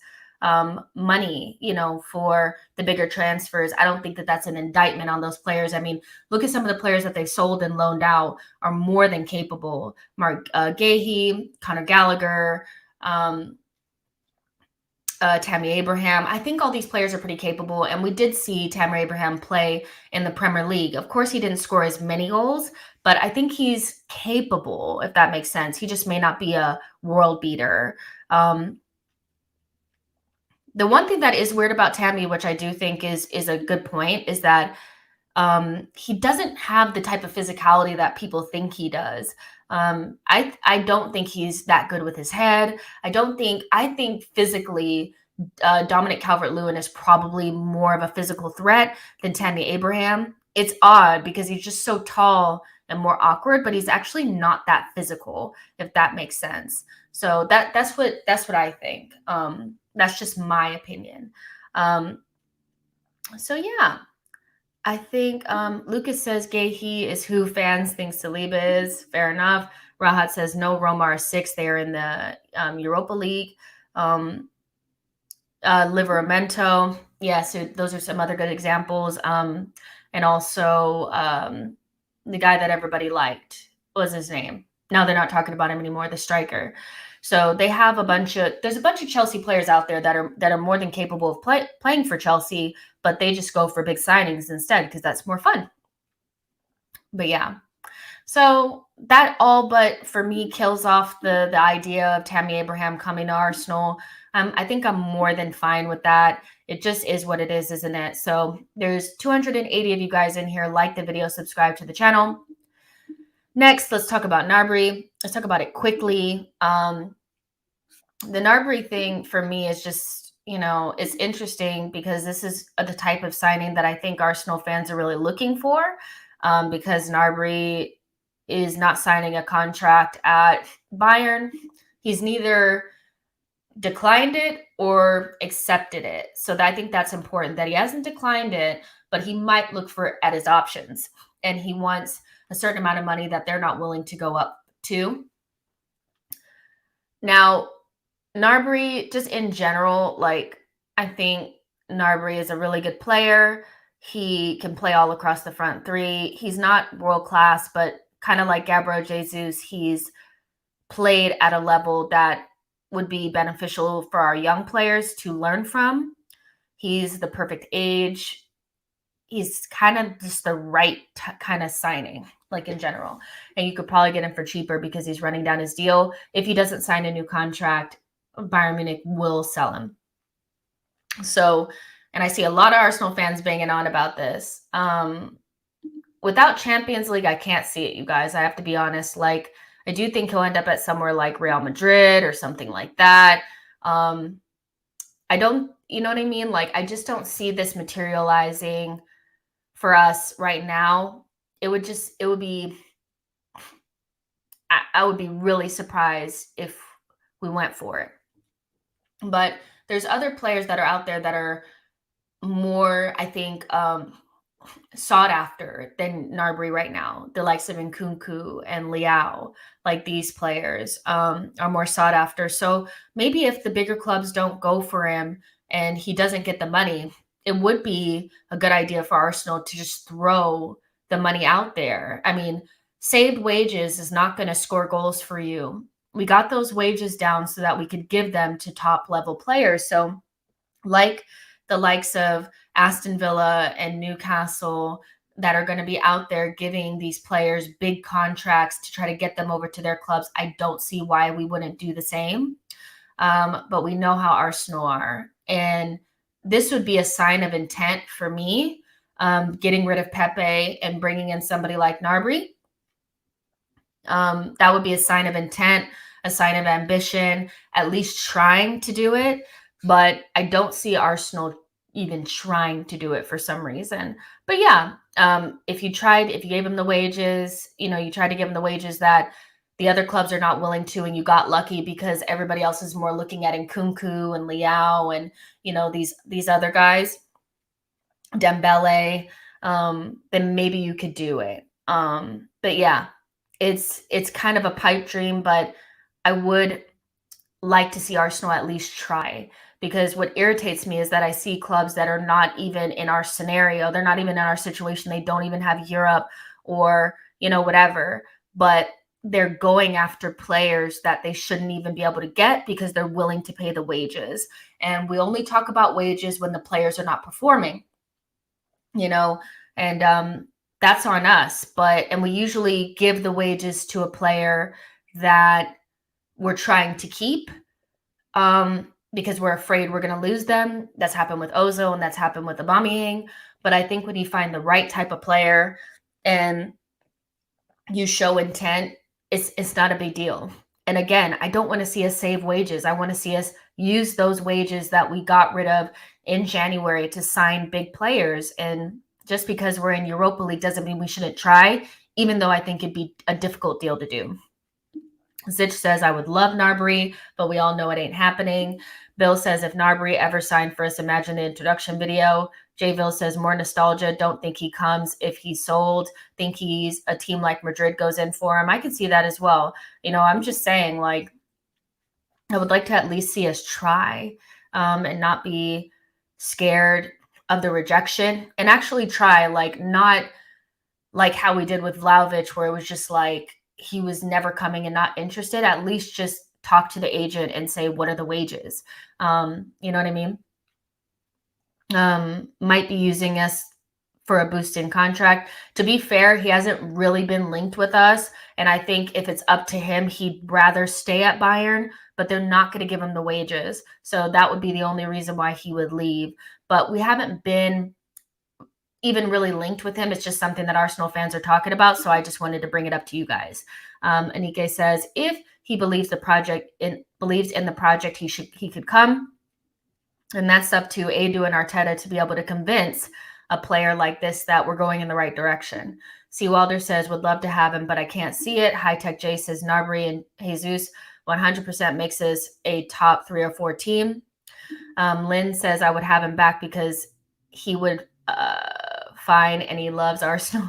Speaker 1: money, you know, for the bigger transfers. I don't think that that's an indictment on those players. I mean, look at some of the players that they sold and loaned out are more than capable. Mark Gahey, Conor Gallagher, Tammy Abraham. I think all these players are pretty capable. And we did see Tammy Abraham play in the Premier League. Of course, he didn't score as many goals, but I think he's capable, if that makes sense. He just may not be a world beater. The one thing that is weird about Tammy, which I do think is a good point, is that he doesn't have the type of physicality that people think he does. I don't think he's that good with his head. I think physically, Dominic Calvert-Lewin is probably more of a physical threat than Tammy Abraham. It's odd because he's just so tall and more awkward, but he's actually not that physical, if that makes sense. So that's what I think. That's just my opinion. So yeah, I think Lucas says Gahey is who fans think Saliba is. Fair enough. Rahat says no, Roma are 6. They are in the Europa League. Liveramento. Yeah, so those are some other good examples. And also the guy that everybody liked. What was his name? Now they're not talking about him anymore, the striker. So they have there's a bunch of Chelsea players out there that are more than capable of playing for Chelsea, but they just go for big signings instead because that's more fun. But yeah, so that all but for me kills off the idea of Tammy Abraham coming to Arsenal. I think I'm more than fine with that. It just is what it is, isn't it? So there's 280 of you guys in here. Like the video, subscribe to the channel. Next, let's talk about Gnabry. Let's talk about it quickly. The Gnabry thing for me is just, you know, it's interesting because this is the type of signing that I think Arsenal fans are really looking for, because Gnabry is not signing a contract at Bayern. He's neither declined it or accepted it. So I think that's important that he hasn't declined it, but he might look at his options, and he wants a certain amount of money that they're not willing to go up to. Now, Gnabry, just in general, like, I think Gnabry is a really good player. He can play all across the front three. He's not world class, but kind of like Gabriel Jesus, he's played at a level that would be beneficial for our young players to learn from. He's the perfect age. He's kind of just the right kind of signing, like in general. And you could probably get him for cheaper because he's running down his deal. If he doesn't sign a new contract, Bayern Munich will sell him. So, and I see a lot of Arsenal fans banging on about this. Without Champions League, I can't see it, you guys. I have to be honest. Like, I do think he'll end up at somewhere like Real Madrid or something like that. I don't, you know what I mean? Like, I just don't see this materializing for us right now. I would be really surprised if we went for it. But there's other players that are out there that are more, I think, sought after than Gnabry right now. The likes of Nkunku and Liao, like these players are more sought after. So maybe if the bigger clubs don't go for him and he doesn't get the money, it would be a good idea for Arsenal to just throw the money out there. I mean, saved wages is not going to score goals for you. We got those wages down so that we could give them to top level players. So, like the likes of Aston Villa and Newcastle that are going to be out there giving these players big contracts to try to get them over to their clubs, I don't see why we wouldn't do the same. But we know how Arsenal are. And this would be a sign of intent for me, getting rid of Pepe and bringing in somebody like Gnabry. That would be a sign of intent, a sign of ambition, at least trying to do it. But I don't see Arsenal even trying to do it for some reason. But yeah, if you gave him the wages, you tried to give him the wages that the other clubs are not willing to, and you got lucky because everybody else is more looking at Nkunku and Liao and, these other guys, Dembele, then maybe you could do it. But yeah, it's kind of a pipe dream, but I would like to see Arsenal at least try, because what irritates me is that I see clubs that are not even in our scenario. They're not even in our situation. They don't even have Europe or, whatever, but they're going after players that they shouldn't even be able to get because they're willing to pay the wages. And we only talk about wages when the players are not performing, and that's on us. And we usually give the wages to a player that we're trying to keep, because we're afraid we're going to lose them. That's happened with Ozil and that's happened with Aubameyang. But I think when you find the right type of player and you show intent, it's not a big deal. And again, I don't want to see us save wages. I want to see us use those wages that we got rid of in January to sign big players. And just because we're in Europa League doesn't mean we shouldn't try, even though I think it'd be a difficult deal to do. Zich says, I would love Gnabry, but we all know it ain't happening. Bill says, if Gnabry ever signed for us, imagine the introduction video. Jayville says, more nostalgia. Don't think he comes if he's sold. Think he's a team like Madrid goes in for him. I can see that as well. I'm just saying, I would like to at least see us try, and not be scared of the rejection, and actually try, not like how we did with Vlahovic, where it was just he was never coming and not interested. At least just talk to the agent and say, what are the wages? You know what I mean? Might be using us for a boost in contract. To be fair, he hasn't really been linked with us. And I think if it's up to him, he'd rather stay at Bayern, but they're not going to give him the wages. So that would be the only reason why he would leave. But we haven't been even really linked with him. It's just something that Arsenal fans are talking about. So I just wanted to bring it up to you guys. Anike says, if he believes in the project, he could come. And that's up to Edu and Arteta to be able to convince a player like this that we're going in the right direction. C. Wilder says, would love to have him, but I can't see it. High Tech J says, Gnabry and Jesus 100% makes us a top 3 or 4 team. Lynn says, I would have him back because he would fine and he loves Arsenal.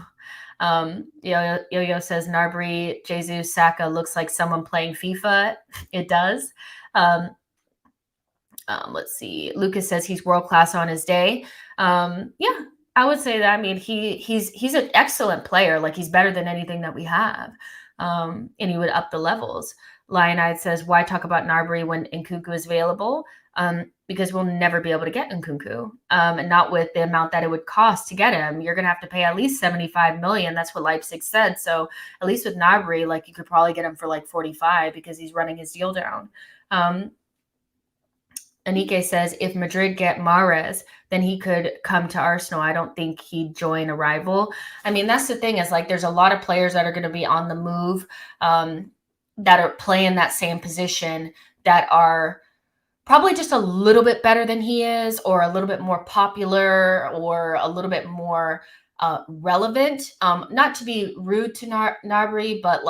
Speaker 1: Yo-Yo says, Gnabry, Jesus, Saka looks like someone playing FIFA. It does. Let's see. Lucas says he's world-class on his day. Yeah, I would say that. I mean, he's an excellent player. He's better than anything that we have. And he would up the levels. Lionide says, why talk about Gnabry when Nkunku is available? Because we'll never be able to get Nkunku, and not with the amount that it would cost to get him. You're going to have to pay at least 75 million. That's what Leipzig said. So at least with Gnabry, you could probably get him for 45 because he's running his deal down. Anike says, if Madrid get Mahrez, then he could come to Arsenal. I don't think he'd join a rival. I mean, that's the thing is there's a lot of players that are going to be on the move, that are playing that same position, that are probably just a little bit better than he is, or a little bit more popular, or a little bit more relevant. Not to be rude to Gnabry, but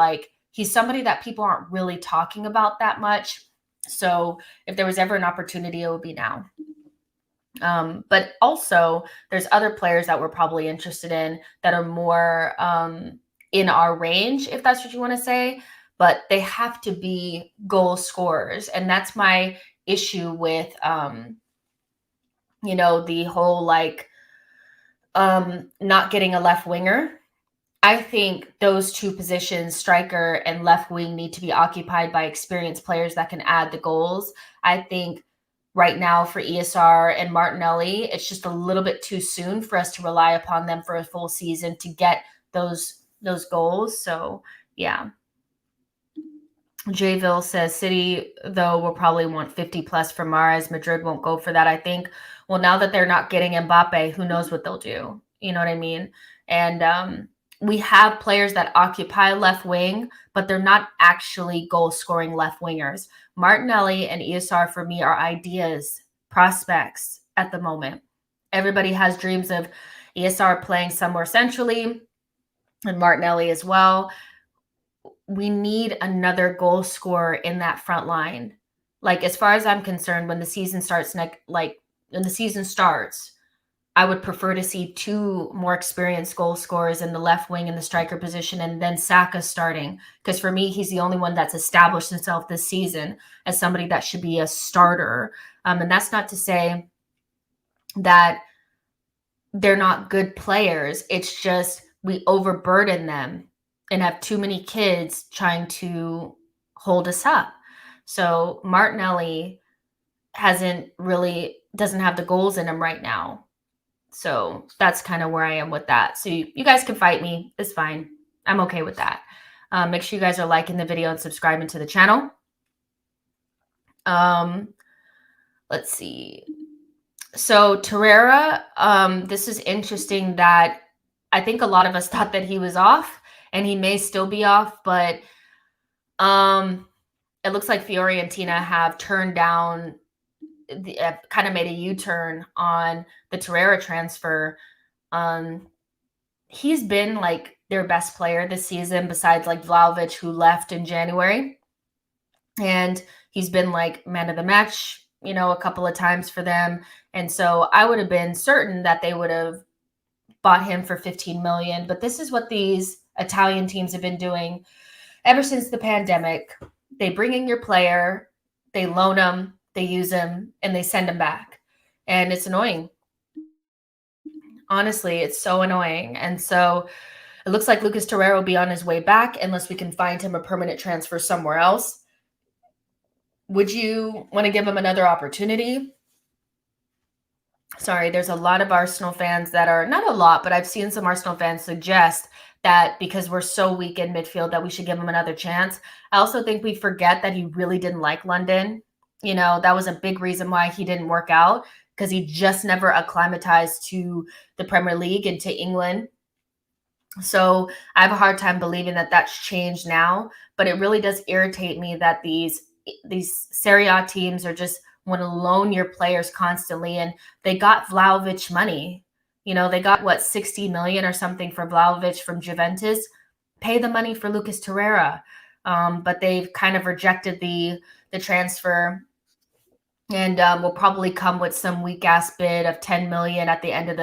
Speaker 1: he's somebody that people aren't really talking about that much. So if there was ever an opportunity, it would be now. But also there's other players that we're probably interested in that are more in our range, if that's what you want to say, but they have to be goal scorers. And that's my issue with, the whole not getting a left winger. I think those two positions, striker and left wing, need to be occupied by experienced players that can add the goals. I think right now for ESR and Martinelli, it's just a little bit too soon for us to rely upon them for a full season to get those goals. So, yeah. Jayville says City, though, will probably want 50 plus for Mahrez. Madrid won't go for that, I think. Well, now that they're not getting Mbappe, who knows what they'll do? You know what I mean? And we have players that occupy left wing, but they're not actually goal-scoring left wingers. Martinelli and ESR, for me, are ideas, prospects at the moment. Everybody has dreams of ESR playing somewhere centrally, and Martinelli as well. We need another goal scorer in that front line. Like, as far as I'm concerned, when the season starts, I would prefer to see two more experienced goal scorers in the left wing and the striker position, and then Saka starting. Because for me, he's the only one that's established himself this season as somebody that should be a starter. And that's not to say that they're not good players. It's just we overburden them and have too many kids trying to hold us up. So Martinelli doesn't have the goals in him right now. So that's kind of where I am with that. So you guys can fight me. It's fine. I'm okay with that. Make sure you guys are liking the video and subscribing to the channel. Let's see. So Torreira, this is interesting that I think a lot of us thought that he was off, and he may still be off, but it looks like Fiorentina have turned down, kind of made a U-turn on the Torreira transfer. He's been like their best player this season, besides like Vlahovic, who left in January. And he's been like man of the match, a couple of times for them. And so I would have been certain that they would have bought him for 15 million. But this is what these Italian teams have been doing ever since the pandemic. They bring in your player, they loan him, they use him, and they send him back. And it's annoying. Honestly, it's so annoying. And so it looks like Lucas Torreira will be on his way back unless we can find him a permanent transfer somewhere else. Would you want to give him another opportunity? Sorry, there's a lot of Arsenal fans that are, not a lot, but I've seen some Arsenal fans suggest that because we're so weak in midfield that we should give him another chance. I also think we forget that he really didn't like London. That was a big reason why he didn't work out, because he just never acclimatized to the Premier League and to England. So I have a hard time believing that that's changed now, but it really does irritate me that these Serie A teams are just want to loan your players constantly. And they got Vlahovic money. They got 60 million or something for Vlahovic from Juventus. Pay the money for Lucas Torreira. But they've kind of rejected the transfer, and will probably come with some weak ass bid of 10 million at the end of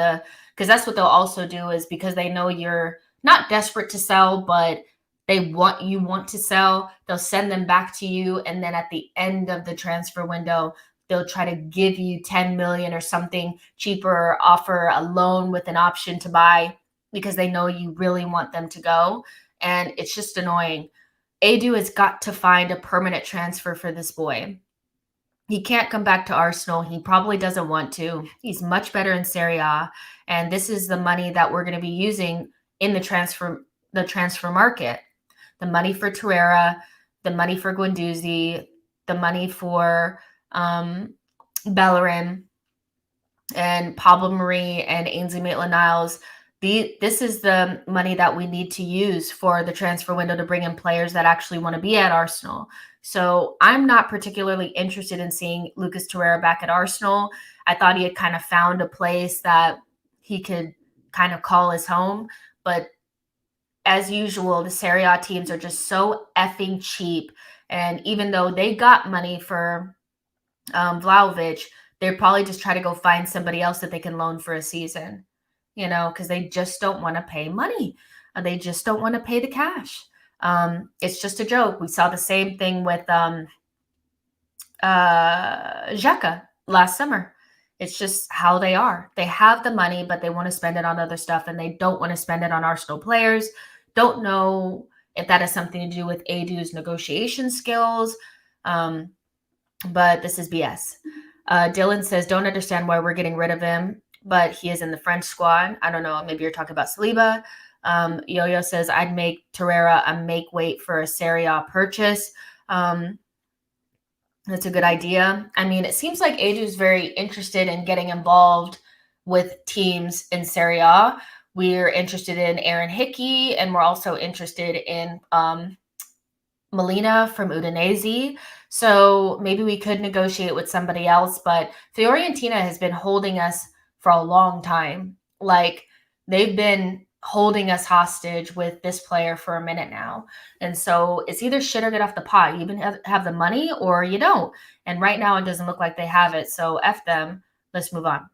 Speaker 1: because that's what they'll also do, is because they know you're not desperate to sell, but they want to sell. They'll send them back to you. And then at the end of the transfer window, they'll try to give you 10 million or something cheaper, or offer a loan with an option to buy, because they know you really want them to go. And it's just annoying. Edu has got to find a permanent transfer for this boy. He can't come back to Arsenal. He probably doesn't want to. He's much better in Serie A. And this is the money that we're going to be using in the transfer market. The money for Torreira, the money for Guendouzi, the money for Bellerin and Pablo Mari and Ainsley Maitland-Niles. This is the money that we need to use for the transfer window to bring in players that actually want to be at Arsenal. So I'm not particularly interested in seeing Lucas Torreira back at Arsenal. I thought he had kind of found a place that he could kind of call his home. But as usual, the Serie A teams are just so effing cheap. And even though they got money for Vlahovic, they'd probably just try to go find somebody else that they can loan for a season, because they just don't want to pay money. They just don't want to pay the cash. It's just a joke. We saw the same thing with Xhaka last summer. It's just how they are. They have the money, but they want to spend it on other stuff, and they don't want to spend it on Arsenal players. Don't know if that has something to do with Edu's negotiation skills, but this is BS. Dylan says, don't understand why we're getting rid of him, but he is in the French squad. I don't know. Maybe you're talking about Saliba. Yo-Yo says, I'd make Torreira a make-weight for a Serie A purchase. That's a good idea. I mean, it seems like Edu's very interested in getting involved with teams in Serie A. We're interested in Aaron Hickey, and we're also interested in Molina from Udinese. So maybe we could negotiate with somebody else, but Fiorentina has been holding us for a long time. Like, they've been holding us hostage with this player for a minute now. And so it's either shit or get off the pot. You even have the money or you don't. And right now it doesn't look like they have it. So F them. Let's move on.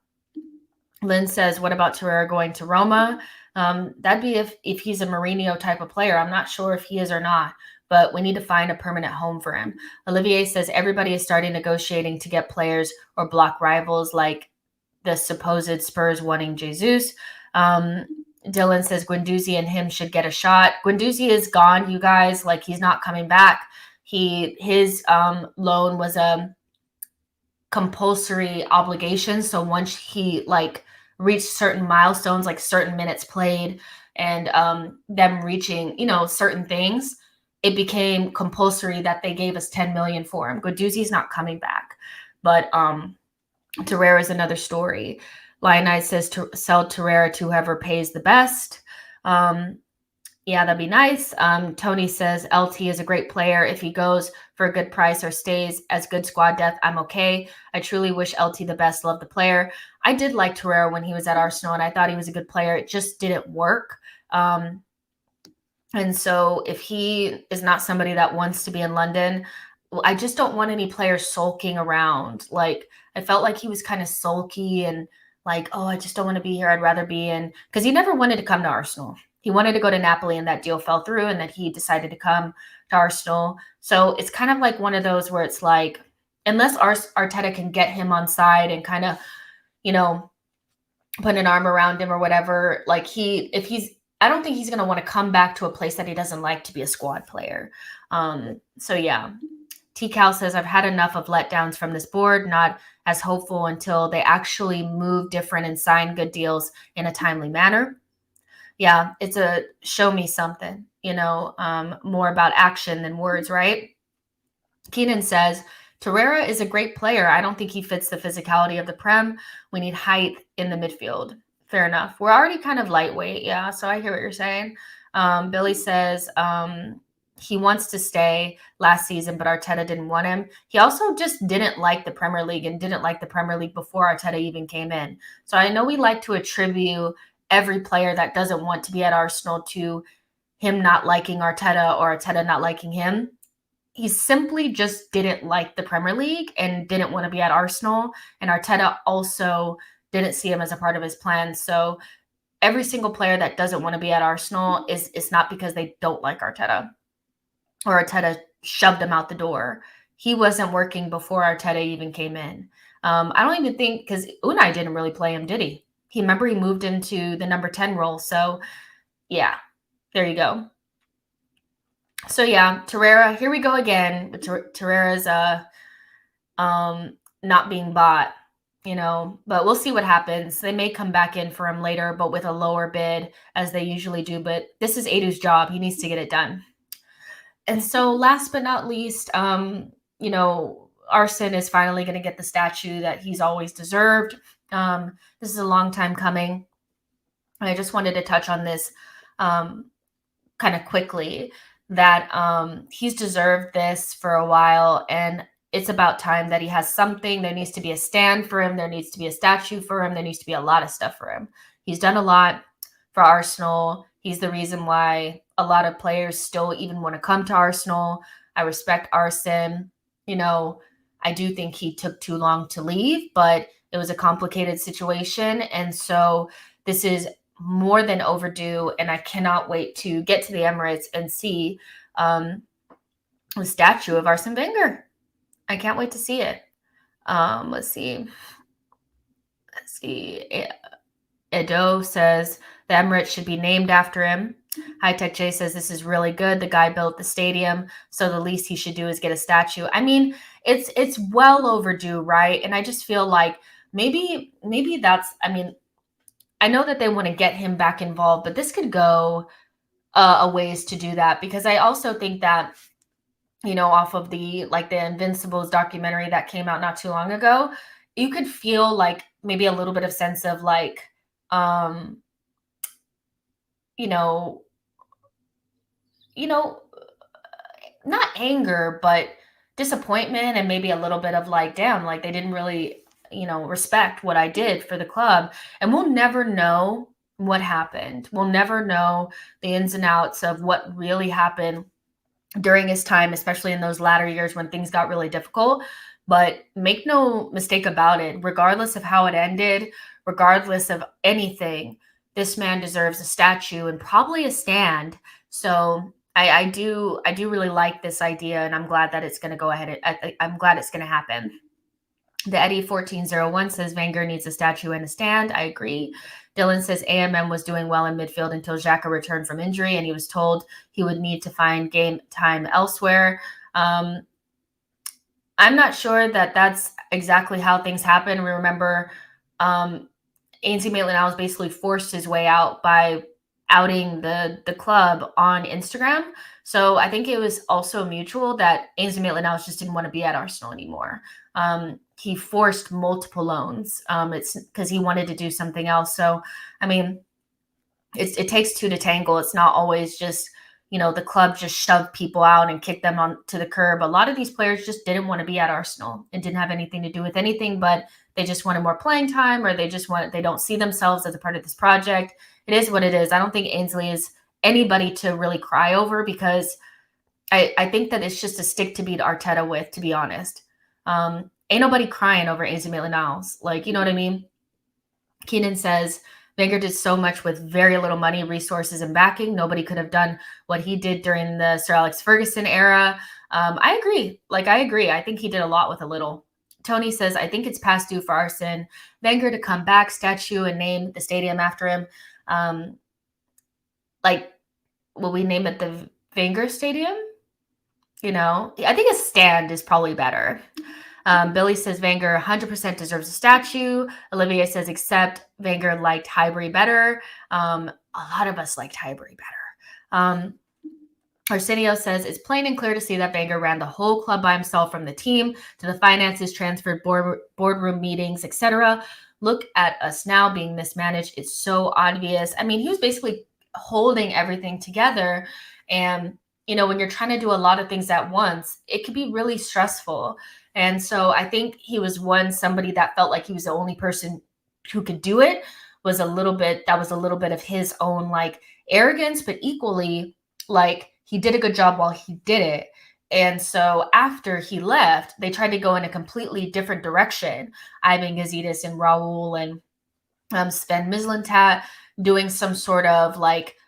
Speaker 1: Lynn says, what about Torreira going to Roma? That'd be if he's a Mourinho type of player. I'm not sure if he is or not, but we need to find a permanent home for him. Olivier says, everybody is starting negotiating to get players or block rivals like the supposed Spurs wanting Jesus. Dylan says Guendouzi and him should get a shot. Guendouzi is gone, you guys. Like, he's not coming back. His loan was a compulsory obligation. So once he reached certain milestones, like certain minutes played and them reaching, certain things, it became compulsory that they gave us 10 million for him. Guendouzi's not coming back. But Torreira is another story. Lionite says to sell Torreira to whoever pays the best. Yeah, that'd be nice. Tony says LT is a great player. If he goes for a good price or stays as good squad depth, I'm okay. I truly wish LT the best. Love the player. I did like Torreira when he was at Arsenal, and I thought he was a good player. It just didn't work. And so if he is not somebody that wants to be in London, I just don't want any players sulking around. Like, I felt like he was kind of sulky and oh, I just don't want to be here. I'd rather be in, because he never wanted to come to Arsenal. He wanted to go to Napoli, and that deal fell through, and then he decided to come to Arsenal. So it's kind of like one of those where it's like, unless Arteta can get him on side and kind of, put an arm around him or whatever, I don't think he's going to want to come back to a place that he doesn't like to be a squad player. So yeah. T-Cal says, I've had enough of letdowns from this board, not as hopeful until they actually move different and sign good deals in a timely manner. Yeah, it's a show me something, more about action than words, right? Keenan says, Torreira is a great player. I don't think he fits the physicality of the Prem. We need height in the midfield. Fair enough. We're already kind of lightweight. Yeah, so I hear what you're saying. Billy says he wants to stay last season, but Arteta didn't want him. He also just didn't like the Premier League and didn't like the Premier League before Arteta even came in. So I know we like to attribute every player that doesn't want to be at Arsenal to him not liking Arteta or Arteta not liking him. He simply just didn't like the Premier League and didn't want to be at Arsenal. And Arteta also didn't see him as a part of his plan. So every single player that doesn't want to be at Arsenal is not because they don't like Arteta or Arteta shoved him out the door. He wasn't working before Arteta even came in. I don't even think, because Unai didn't really play him, did he? He moved into the number 10 role. So yeah, there you go. So yeah, Torreira, here we go again. Torreira's not being bought, but we'll see what happens. They may come back in for him later, but with a lower bid as they usually do. But this is Edu's job. He needs to get it done. And so last but not least, Arsene is finally going to get the statue that he's always deserved. This is a long time coming. I just wanted to touch on this kind of quickly, that he's deserved this for a while, and it's about time that he has something. There needs to be a stand for him. There needs to be a statue for him. There needs to be a lot of stuff for him. He's done a lot for Arsenal. He's the reason why a lot of players still even want to come to Arsenal. I respect Arsene. I do think he took too long to leave, but it was a complicated situation. And so this is more than overdue, and I cannot wait to get to the Emirates and see the statue of Arsene Wenger. I can't wait to see it. Let's see. see. Edo says the Emirates should be named after him. High Tech J says this is really good. The guy built the stadium, so the least he should do is get a statue. I mean, it's well overdue, right? And I just feel like maybe that's. I mean, I know that they want to get him back involved, but this could go a ways to do that, because I also think that, off of the Invincibles documentary that came out not too long ago, you could feel like maybe a little bit of sense of like, you know, not anger, but disappointment, and maybe a little bit of like, damn, like they didn't really, respect what I did for the club. And we'll never know what happened. We'll never know the ins and outs of what really happened during his time, especially in those latter years when things got really difficult. But make no mistake about it, regardless of how it ended, regardless of anything, this man deserves a statue and probably a stand. So I do really like this idea, and I'm glad that it's going to go ahead. I'm glad it's going to happen. The Eddie 1401 says Wenger needs a statue and a stand. I agree. Dylan says AMM was doing well in midfield until Xhaka returned from injury, and he was told he would need to find game time elsewhere. I'm not sure that that's exactly how things happen. We remember Ainsley Maitland-Niles basically forced his way out by outing the club on Instagram. So I think it was also mutual that Ainsley Maitland-Niles just didn't want to be at Arsenal anymore. He forced multiple loans. It's because he wanted to do something else. So, I mean, it takes two to tangle. It's not always just, the club just shoved people out and kicked them on to the curb. A lot of these players just didn't want to be at Arsenal. It didn't have anything to do with anything, but they just wanted more playing time, or they don't see themselves as a part of this project. It is what it is. I don't think Ainsley is anybody to really cry over, because I think that it's just a stick to beat Arteta with, to be honest. Ain't nobody crying over Ainsley Maitland-Niles. Like, you know what I mean? Keenan says, Wenger did so much with very little money, resources, and backing. Nobody could have done what he did during the Sir Alex Ferguson era. I agree. I agree. I think he did a lot with a little. Tony says, I think it's past due for Arsene Wenger to come back, statue, and name the stadium after him. Will we name it the Wenger Stadium? I think a stand is probably better. Billy says Wenger 100% deserves a statue. Olivia says, except Wenger liked Highbury better. A lot of us liked Highbury better. Arsenio says, it's plain and clear to see that Wenger ran the whole club by himself, from the team to the finances, transferred boardroom meetings, etc. Look at us now being mismanaged. It's so obvious. I mean, he was basically holding everything together. And, when you're trying to do a lot of things at once, it could be really stressful. And so I think he was somebody that felt like he was the only person who could do it. That was a little bit of his own arrogance, but equally he did a good job while he did it. And so after he left, they tried to go in a completely different direction. Ivan Gazidis and Raul and Sven Mislintat doing some sort of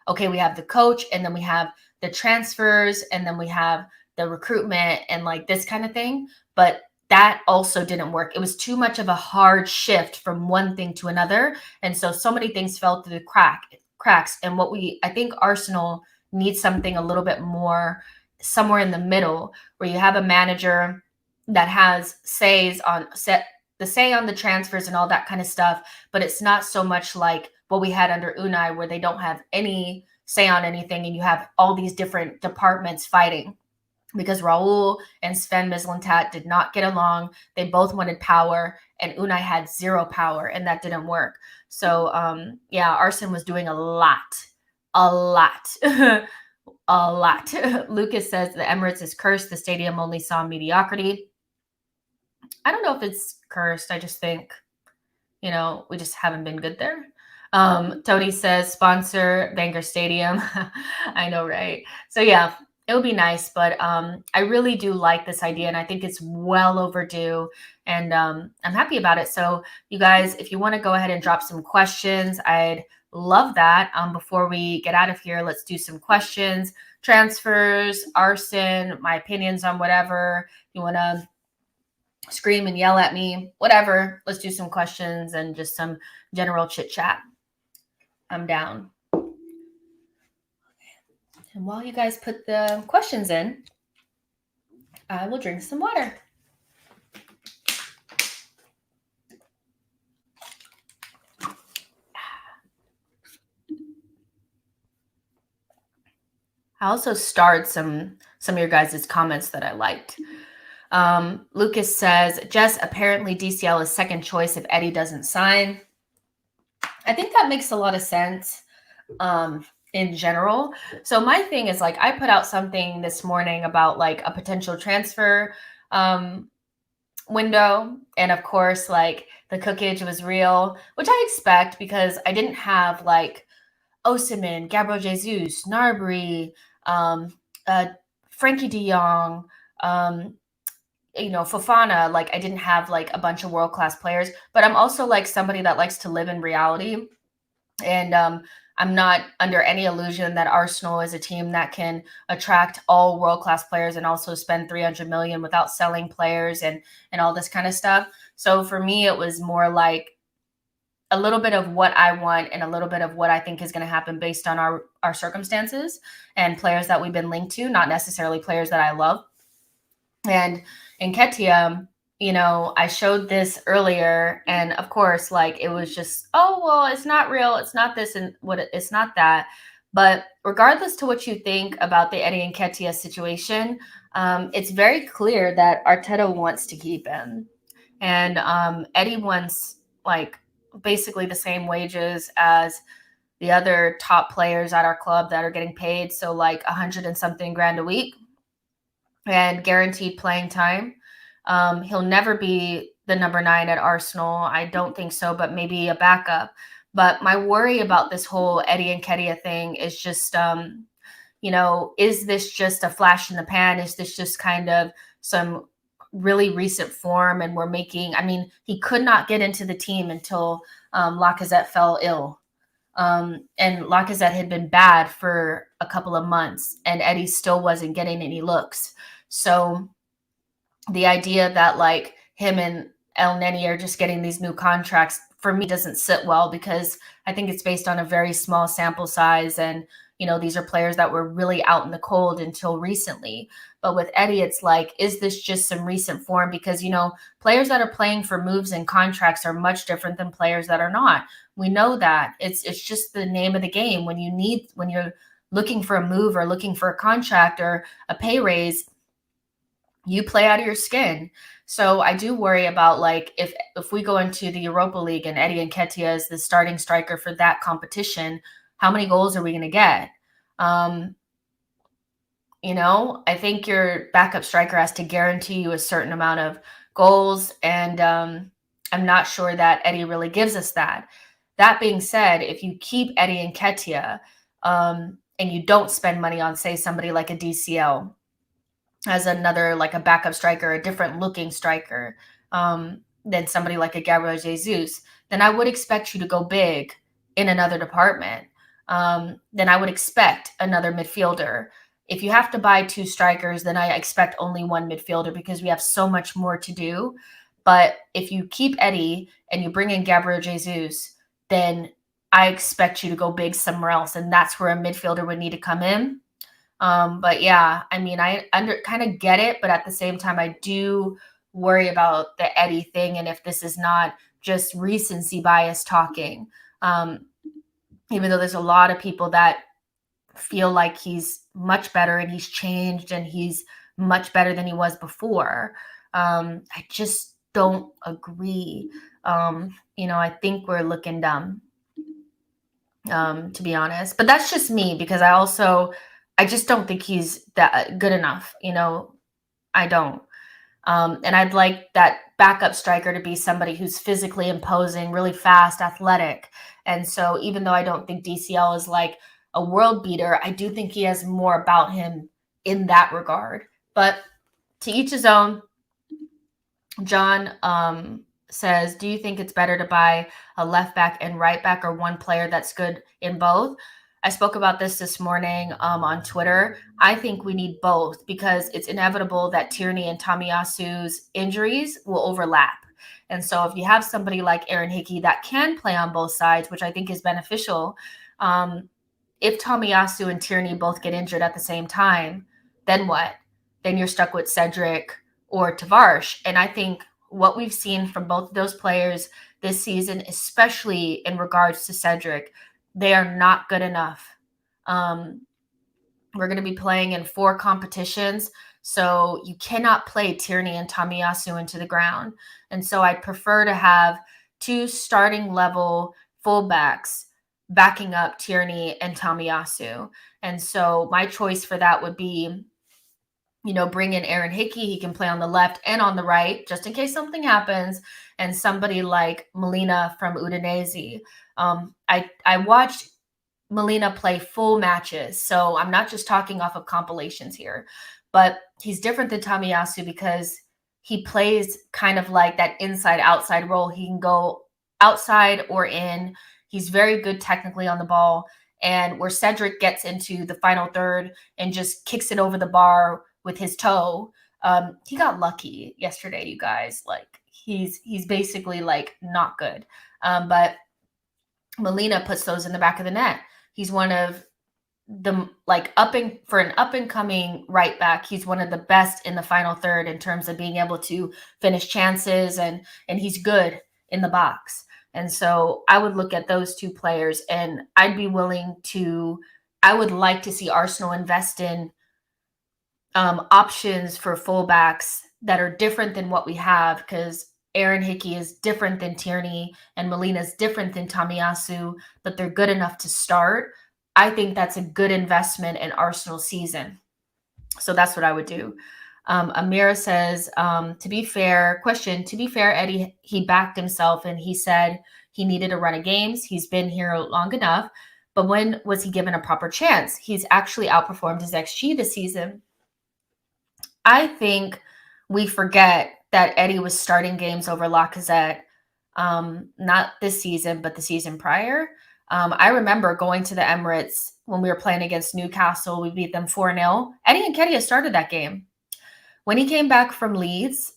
Speaker 1: okay, we have the coach, and then we have the transfers, and then we have the recruitment, and this kind of thing. But that also didn't work. It was too much of a hard shift from one thing to another. And so many things fell through the cracks. And I think Arsenal needs something a little bit more somewhere in the middle, where you have a manager that has say on the transfers and all that kind of stuff. But it's not so much like what we had under Unai, where they don't have any say on anything, and you have all these different departments fighting. Because Raul and Sven Mislintat did not get along. They both wanted power, and Unai had zero power, and that didn't work. So, Arsene was doing a lot. A lot. Lucas says the Emirates is cursed. The stadium only saw mediocrity. I don't know if it's cursed. I just think, we just haven't been good there. Tony says sponsor Banter Stadium. I know, right? So yeah, it would be nice, but I really do like this idea, and I think it's well overdue, and I'm happy about it. So you guys, if you want to go ahead and drop some questions, I'd love that. Before we get out of here, let's do some questions. Transfers, Arsene, my opinions on whatever. You want to scream and yell at me, whatever. Let's do some questions and just some general chit chat. I'm down. And while you guys put the questions in, I will drink some water. I also starred some of your guys' comments that I liked. Lucas says, Jess, apparently DCL is second choice if Eddie doesn't sign. I think that makes a lot of sense in general. So my thing is, like, I put out something this morning about like a potential transfer window. And of course, like the cookage was real, which I expect because I didn't have like Osimhen, Gabriel Jesus, Gnabry, Frankie de Jong, Fofana. Like I didn't have like a bunch of world-class players, but I'm also like somebody that likes to live in reality. And I'm not under any illusion that Arsenal is a team that can attract all world-class players and also spend 300 million without selling players and all this kind of stuff. So for me, it was more like a little bit of what I want and a little bit of what I think is going to happen based on our circumstances and players that we've been linked to, not necessarily players that I love. And Nketiah, I showed this earlier, and of course, like it was just, oh, well, it's not real. It's not this and it's not that. But regardless to what you think about the Eddie Nketiah situation, it's very clear that Arteta wants to keep him. And Eddie wants like basically the same wages as the other top players at our club that are getting paid. So like 100 and something grand a week and guaranteed playing time. He'll never be the number 9 at Arsenal. I don't think so, but maybe a backup. But my worry about this whole Eddie Nketiah thing is just, is this just a flash in the pan? Is this just kind of some really recent form and he could not get into the team until Lacazette fell ill. And Lacazette had been bad for a couple of months and Eddie still wasn't getting any looks. So the idea that like him and El Neni are just getting these new contracts for me doesn't sit well because I think it's based on a very small sample size and these are players that were really out in the cold until recently. But with Eddie, it's like, is this just some recent form? Because, players that are playing for moves and contracts are much different than players that are not. We know that. It's just the name of the game. When you're looking for a move or looking for a contract or a pay raise, you play out of your skin. So I do worry about like if we go into the Europa League and Eddie Nketiah is the starting striker for that competition, how many goals are we going to get? I think your backup striker has to guarantee you a certain amount of goals. And I'm not sure that Eddie really gives us that. That being said, if you keep Eddie Nketiah and you don't spend money on, say, somebody like a DCL as another, like a backup striker, a different looking striker than somebody like a Gabriel Jesus, then I would expect you to go big in another department. Then I would expect another midfielder. If you have to buy 2 strikers, then I expect only 1 midfielder because we have so much more to do. But if you keep Eddie and you bring in Gabriel Jesus, then I expect you to go big somewhere else. And that's where a midfielder would need to come in. But yeah, I kind of get it, but at the same time, I do worry about the Eddie thing. And if this is not just recency bias talking, even though there's a lot of people that feel like he's much better and he's changed and he's much better than he was before. I just don't agree. I think we're looking dumb, to be honest. But that's just me because I just don't think he's that good enough. I don't. And I'd like that backup striker to be somebody who's physically imposing, really fast, athletic. And so even though I don't think DCL is like a world beater, I do think he has more about him in that regard. But to each his own. John says, do you think it's better to buy a left back and right back or one player that's good in both? I spoke about this morning on Twitter. I think we need both because it's inevitable that Tierney and Tomiyasu's injuries will overlap. And so if you have somebody like Aaron Hickey that can play on both sides, which I think is beneficial, if Tomiyasu and Tierney both get injured at the same time, then what? Then you're stuck with Cedric or Tavares. And I think what we've seen from both of those players this season, especially in regards to Cedric, they are not good enough. We're going to be playing in 4 competitions, so you cannot play Tierney and Tomiyasu into the ground. And so I'd prefer to have 2 starting level fullbacks backing up Tierney and Tomiyasu. And so my choice for that would be, bring in Aaron Hickey. He can play on the left and on the right, just in case something happens. And somebody like Molina from Udinese. I watched Molina play full matches, so I'm not just talking off of compilations here. But he's different than Tomiyasu because he plays kind of like that inside-outside role. He can go outside or in. He's very good technically on the ball. And where Cedric gets into the final third and just kicks it over the bar with his toe, he got lucky yesterday, you guys. Like, he's basically like not good. But Molina puts those in the back of the net. He's one of the for an up and coming right back. He's one of the best in the final third in terms of being able to finish chances, and he's good in the box. And so I would look at those 2 players, and I would like to see Arsenal invest in options for fullbacks that are different than what we have, because Aaron Hickey is different than Tierney and Molina is different than Tomiyasu, but they're good enough to start. I think that's a good investment in Arsenal's season. So that's what I would do. Amira says, to be fair, Eddie, he backed himself and he said he needed a run of games. He's been here long enough, but when was he given a proper chance? He's actually outperformed his XG this season. I think we forget that Eddie was starting games over Lacazette, not this season, but the season prior. I remember going to the Emirates when we were playing against Newcastle. We beat them 4-0. Eddie Nketiah started that game. When he came back from Leeds,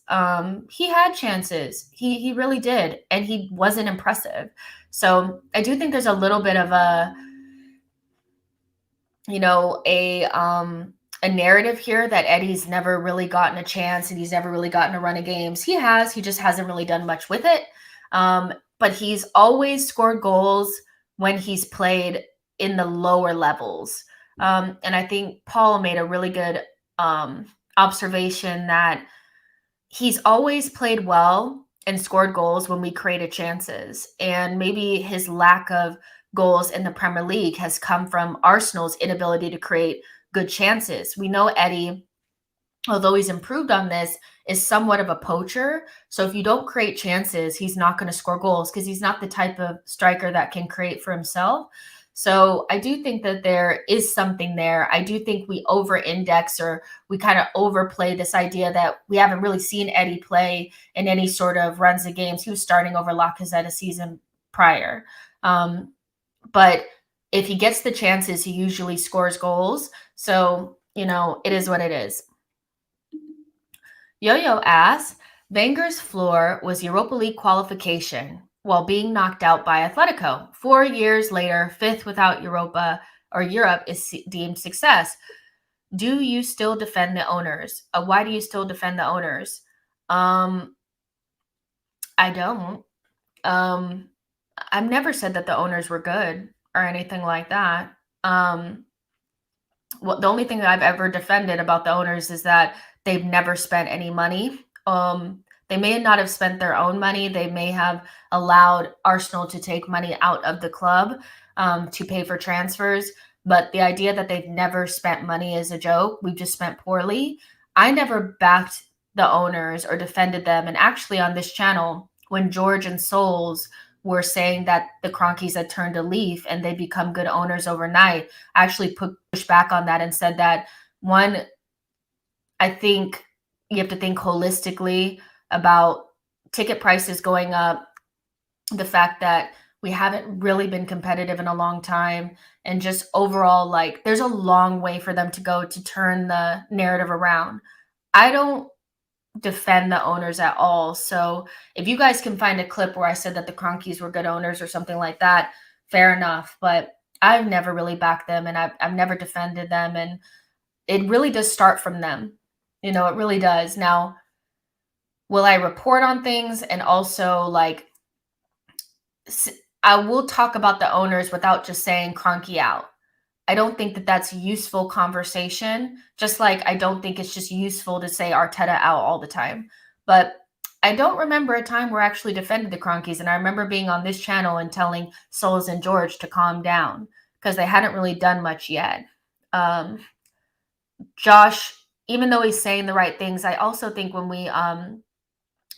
Speaker 1: he had chances. He really did, and he wasn't impressive. So I do think there's a little bit of a narrative here that Eddie's never really gotten a chance and he's never really gotten a run of games. He just hasn't really done much with it. But he's always scored goals when he's played in the lower levels. And I think Paul made a really good observation that he's always played well and scored goals when we created chances. And maybe his lack of goals in the Premier League has come from Arsenal's inability to create good chances. We know Eddie, although he's improved on this, is somewhat of a poacher. So if you don't create chances, he's not going to score goals because he's not the type of striker that can create for himself. So I do think that there is something there. I do think we over-index or we kind of overplay this idea that we haven't really seen Eddie play in any sort of runs of games. He was starting over Lacazette a season prior. But if he gets the chances, he usually scores goals. So, it is what it is. Yo-Yo asks, Wenger's floor was Europa League qualification while being knocked out by Atletico. 4 years later, 5th without Europa or Europe is deemed success. Do you still defend the owners? Why do you still defend the owners? I don't. I've never said that the owners were good or anything like that. The only thing that I've ever defended about the owners is that they've never spent any money. They may not have spent their own money. They may have allowed Arsenal to take money out of the club to pay for transfers. But the idea that they've never spent money is a joke. We've just spent poorly. I never backed the owners or defended them. And actually on this channel, when George and Souls were saying that the Cronkies had turned a leaf and they become good owners overnight, I actually pushed back on that and said that, one, I think you have to think holistically about ticket prices going up, the fact that We haven't really been competitive in a long time. And just overall, like, there's a long way for them to go to turn the narrative around. I don't defend the owners at all. So if you guys can find a clip where I said that the Cronkies were good owners or something like that, fair enough. But I've never really backed them, and I've never defended them. And it really does start from them. You know, it really does. Now, will I report on things? And also, like, I will talk about the owners without just saying Cronky out. I don't think that that's useful conversation. Just like I don't think it's just useful to say Arteta out all the time. But I don't remember a time where I actually defended the Cronkies. And I remember being on this channel and telling Souls and George to calm down because they hadn't really done much yet. Josh, even though he's saying the right things, I also think when we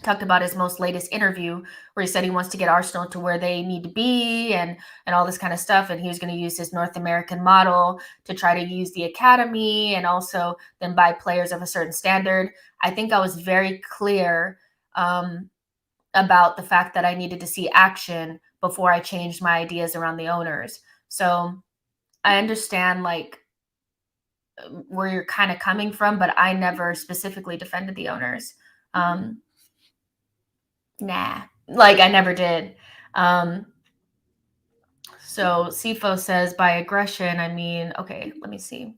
Speaker 1: talked about his most latest interview where he said he wants to get Arsenal to where they need to be and all this kind of stuff. And he was going to use his North American model to try to use the academy and also then buy players of a certain standard. I think I was very clear about the fact that I needed to see action before I changed my ideas around the owners. So I understand like where you're kind of coming from, but I never specifically defended the owners. Nah, like I never did. So Sifo says by aggression, I mean, okay, let me see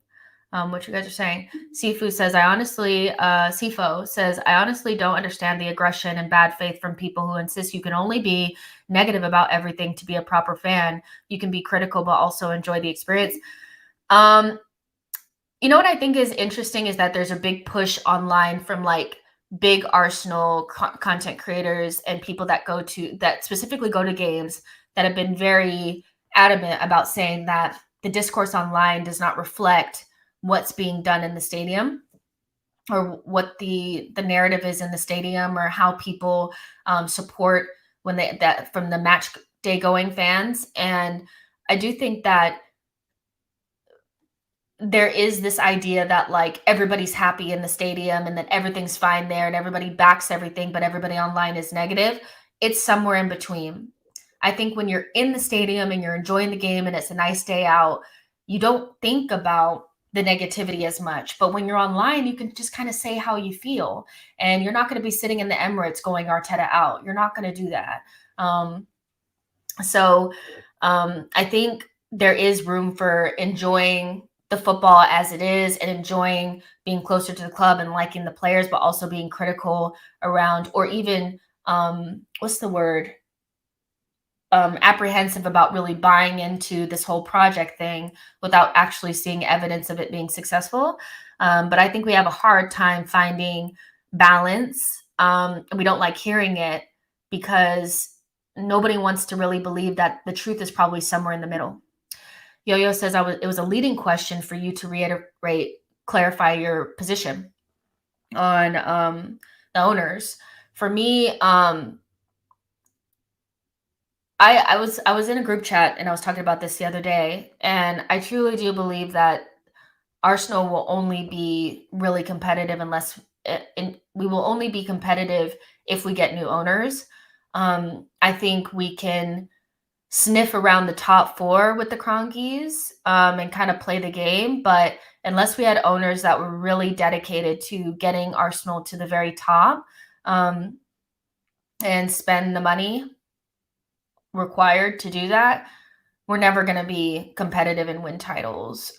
Speaker 1: what you guys are saying. Sifo says, Sifo says, I honestly don't understand the aggression and bad faith from people who insist you can only be negative about everything to be a proper fan. You can be critical, but also enjoy the experience. You know what I think is interesting is that there's a big push online from like big Arsenal content creators and people that specifically go to games that have been very adamant about saying that the discourse online does not reflect what's being done in the stadium or what the narrative is in the stadium or how people support from the match day going fans. And I do think that there is this idea that like everybody's happy in the stadium and that everything's fine there and everybody backs everything, but everybody online is negative. It's somewhere in between. I think when you're in the stadium and you're enjoying the game and it's a nice day out, you don't think about the negativity as much. But when you're online, you can just kind of say how you feel. And you're not going to be sitting in the Emirates going Arteta out. You're not going to do that. I think there is room for enjoying the football as it is and enjoying being closer to the club and liking the players, but also being critical around, or even apprehensive about really buying into this whole project thing without actually seeing evidence of it being successful. But I think we have a hard time finding balance. And we don't like hearing it because nobody wants to really believe that the truth is probably somewhere in the middle. Yo-Yo says it was a leading question for you to clarify your position on the owners. For me, I was in a group chat and I was talking about this the other day, and I truly do believe that Arsenal will only be really competitive we will only be competitive if we get new owners. I think we can sniff around the top four with the Cronkies and kind of play the game. But unless we had owners that were really dedicated to getting Arsenal to the very top and spend the money required to do that, we're never going to be competitive and win titles.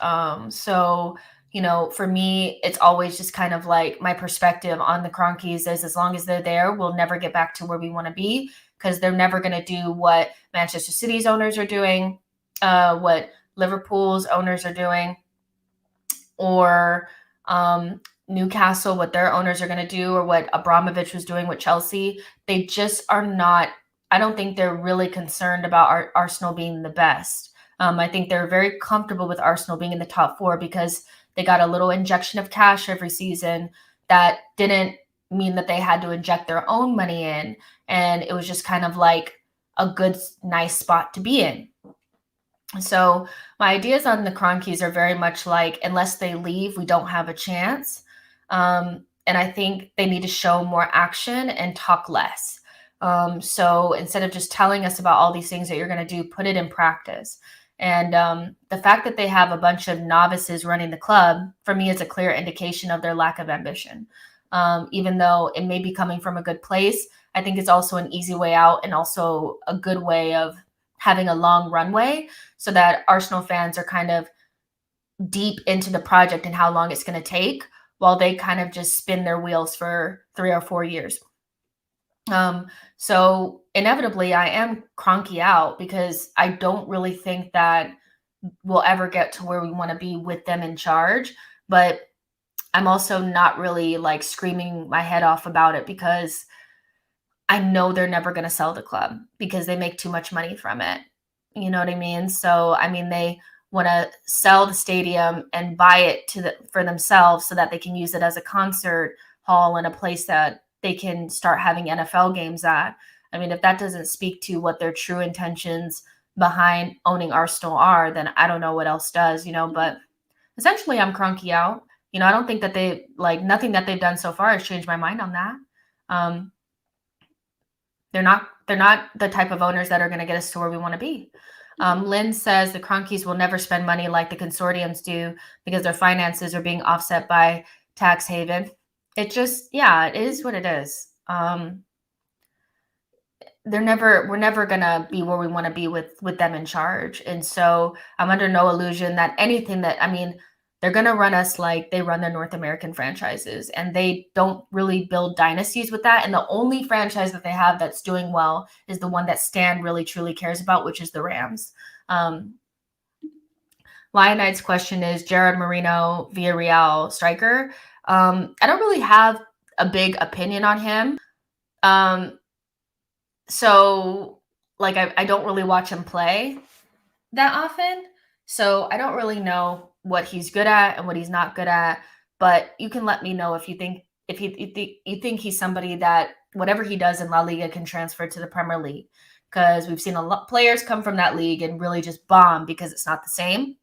Speaker 1: You know, for me, it's always just kind of like my perspective on the Cronkies is as long as they're there, we'll never get back to where we want to be because they're never going to do what Manchester City's owners are doing, what Liverpool's owners are doing, or Newcastle, what their owners are going to do, or what Abramovich was doing with Chelsea. They just are not, I don't think they're really concerned about Arsenal being the best. I think they're very comfortable with Arsenal being in the top four because they got a little injection of cash every season that didn't mean that they had to inject their own money in. And it was just kind of like a good, nice spot to be in. So my ideas on the Cronkies are very much like, unless they leave, we don't have a chance. And I think they need to show more action and talk less. So instead of just telling us about all these things that you're going to do, put it in practice. And the fact that they have a bunch of novices running the club, for me, is a clear indication of their lack of ambition. Even though it may be coming from a good place, I think it's also an easy way out and also a good way of having a long runway so that Arsenal fans are kind of deep into the project and how long it's going to take while they kind of just spin their wheels for 3 or 4 years. So inevitably I am cronky out because I don't really think that we'll ever get to where we want to be with them in charge. But I'm also not really like screaming my head off about it because I know they're never going to sell the club because they make too much money from it. You know what I mean? So, I mean, they want to sell the stadium and buy it for themselves so that they can use it as a concert hall and a place that they can start having NFL games at. I mean, if that doesn't speak to what their true intentions behind owning Arsenal are, then I don't know what else does, but essentially I'm cronky out. I don't think that nothing that they've done so far has changed my mind on that. They're not the type of owners that are going to get us to where we want to be. Lynn says the Cronkies will never spend money like the consortiums do because their finances are being offset by tax haven. It is what it is. We're never going to be where we want to be with them in charge. And so I'm under no illusion that they're going to run us like they run their North American franchises, and they don't really build dynasties with that. And the only franchise that they have that's doing well is the one that Stan really truly cares about, which is the Rams. Lionite's question is Gerard Moreno, Villarreal striker. I don't really have a big opinion on him. So I don't really watch him play that often. So I don't really know what he's good at and what he's not good at, but you can let me know if you think you think he's somebody that whatever he does in La Liga can transfer to the Premier League, because we've seen a lot players come from that league and really just bomb because it's not the same.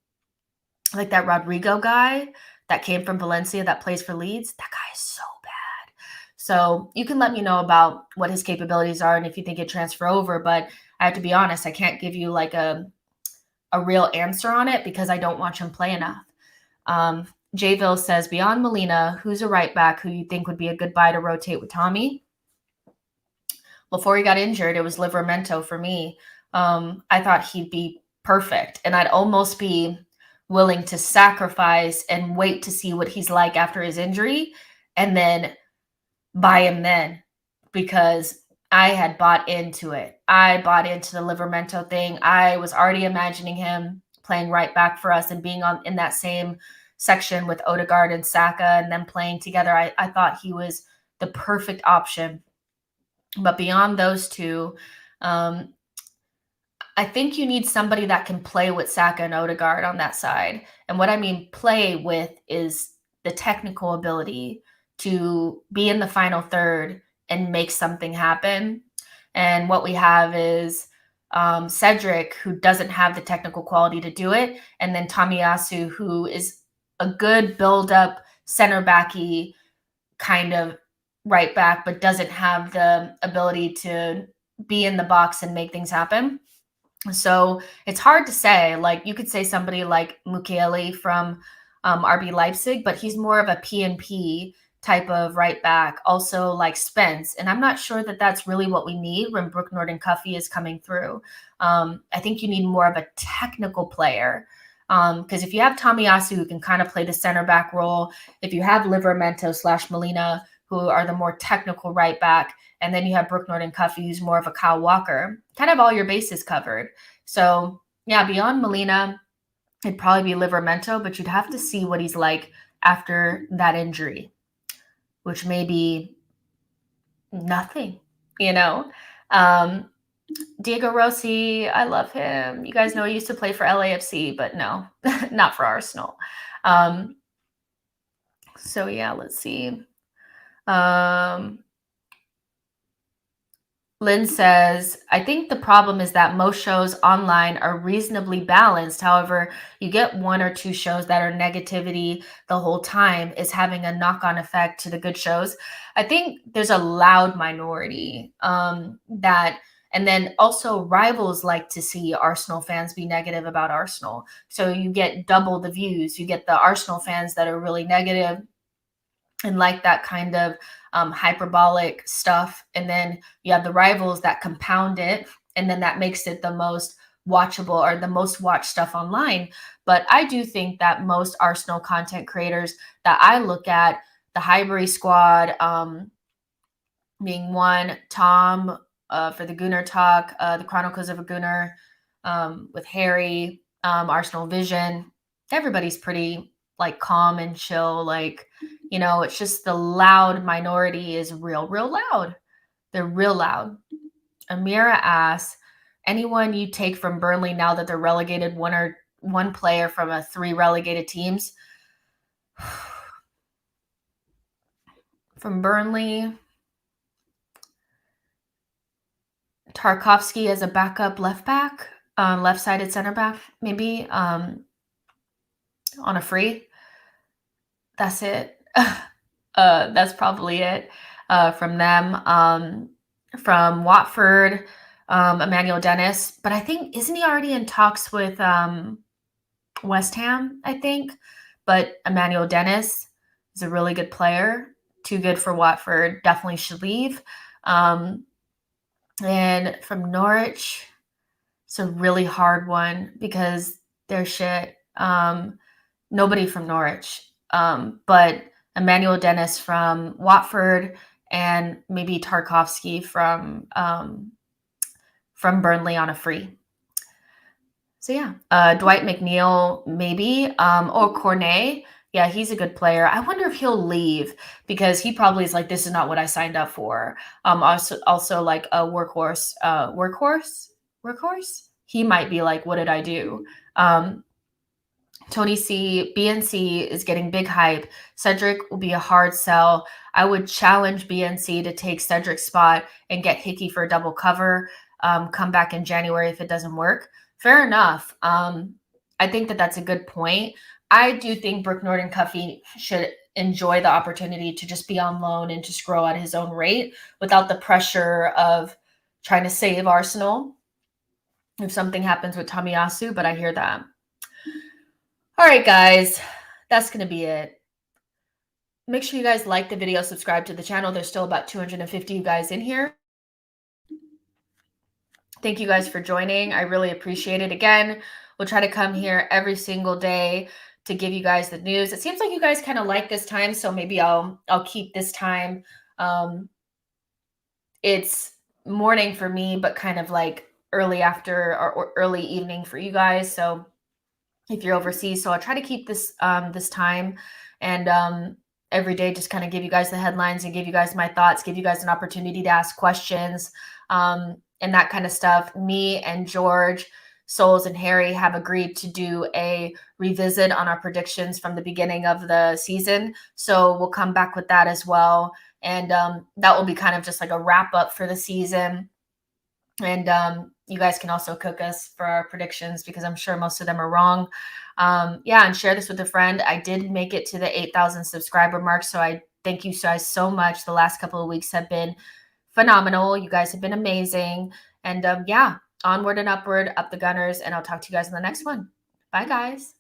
Speaker 1: Like that Rodrigo guy that came from Valencia that plays for Leeds, that guy is so bad. So you can let me know about what his capabilities are and if you think it transfer over, but I have to be honest, I can't give you like a real answer on it because I don't watch him play enough. Jayville says, beyond Molina, who's a right back who you think would be a good buy to rotate with Tommy? Before he got injured, it was Livramento for me. I thought he'd be perfect, and I'd almost be willing to sacrifice and wait to see what he's like after his injury and then buy him then, because I had bought into it. I bought into the Livramento thing. I was already imagining him playing right back for us and being in that same section with Odegaard and Saka and them playing together. I thought he was the perfect option. But beyond those two, I think you need somebody that can play with Saka and Odegaard on that side. And what I mean play with is the technical ability to be in the final third and make something happen. And what we have is Cedric, who doesn't have the technical quality to do it, and then Tomiyasu, who is a good build-up center backy kind of right back, but doesn't have the ability to be in the box and make things happen. So it's hard to say. Like you could say somebody like Mukiele from RB Leipzig, but he's more of a P&P type of right back, also like Spence. And I'm not sure that that's really what we need when Brooke Norton-Cuffy is coming through. I think you need more of a technical player. Because if you have Tomiyasu, who can kind of play the center back role, if you have Livramento / Molina, who are the more technical right back, and then you have Brooke Norton-Cuffy, who's more of a Kyle Walker, kind of all your bases covered. So yeah, beyond Molina, it'd probably be Livramento, but you'd have to see what he's like after that injury, which may be nothing, Diego Rossi, I love him. You guys know he used to play for LAFC, but no, not for Arsenal. So yeah, let's see. Lynn says, I think the problem is that most shows online are reasonably balanced. However, you get one or two shows that are negativity the whole time is having a knock-on effect to the good shows. I think there's a loud minority that, and then also rivals like to see Arsenal fans be negative about Arsenal. So you get double the views. You get the Arsenal fans that are really negative and like that kind of hyperbolic stuff. And then you have the rivals that compound it. And then that makes it the most watchable or the most watched stuff online. But I do think that most Arsenal content creators that I look at, the Highbury Squad being one, Tom for the Gunner Talk, the Chronicles of a Gunner with Harry, Arsenal Vision, everybody's pretty like calm and chill. Like, you know, it's just the loud minority is real loud. They're real loud. Amira asks, anyone you take from Burnley now that they're relegated, one player from a 3 relegated teams? From Burnley, Tarkovsky as a backup left back, left-sided center back, maybe on a free. That's it. That's probably it from them. From Watford, Emmanuel Dennis. But I think, isn't he already in talks with West Ham, I think? But Emmanuel Dennis is a really good player. Too good for Watford. Definitely should leave. And from Norwich, it's a really hard one because they're shit. Nobody from Norwich. But Emmanuel Dennis from Watford and maybe Tarkovsky from Burnley on a free. So yeah, Dwight McNeil maybe, or Cornet. Yeah, he's a good player. I wonder if he'll leave because he probably is like, this is not what I signed up for. Also like a workhorse. He might be like, what did I do? Tony C, BNC is getting big hype. Cedric will be a hard sell. I would challenge BNC to take Cedric's spot and get Hickey for a double cover. Come back in January if it doesn't work. Fair enough. I think that that's a good point. I do think Brooke Norton-Cuffy should enjoy the opportunity to just be on loan and just grow at his own rate without the pressure of trying to save Arsenal if something happens with Tomiyasu, but I hear that. All right, guys, that's going to be it. Make sure you guys like the video, subscribe to the channel. There's still about 250 you guys in here. Thank you guys for joining. I really appreciate it. Again, we'll try to come here every single day to give you guys the news. It seems like you guys kind of like this time, so maybe I'll keep this time. It's morning for me, but kind of like early after or early evening for you guys. So if you're overseas, so I'll try to keep this this time and every day just kind of give you guys the headlines and give you guys my thoughts, give you guys an opportunity to ask questions and that kind of stuff. Me and George, Souls, and Harry have agreed to do a revisit on our predictions from the beginning of the season. So we'll come back with that as well. And that will be kind of just like a wrap up for the season. And you guys can also cook us for our predictions because I'm sure most of them are wrong. Yeah, and share this with a friend. I did make it to the 8,000 subscriber mark. So I thank you guys so much. The last couple of weeks have been phenomenal. You guys have been amazing. And yeah, onward and upward, up the Gunners. And I'll talk to you guys in the next one. Bye, guys.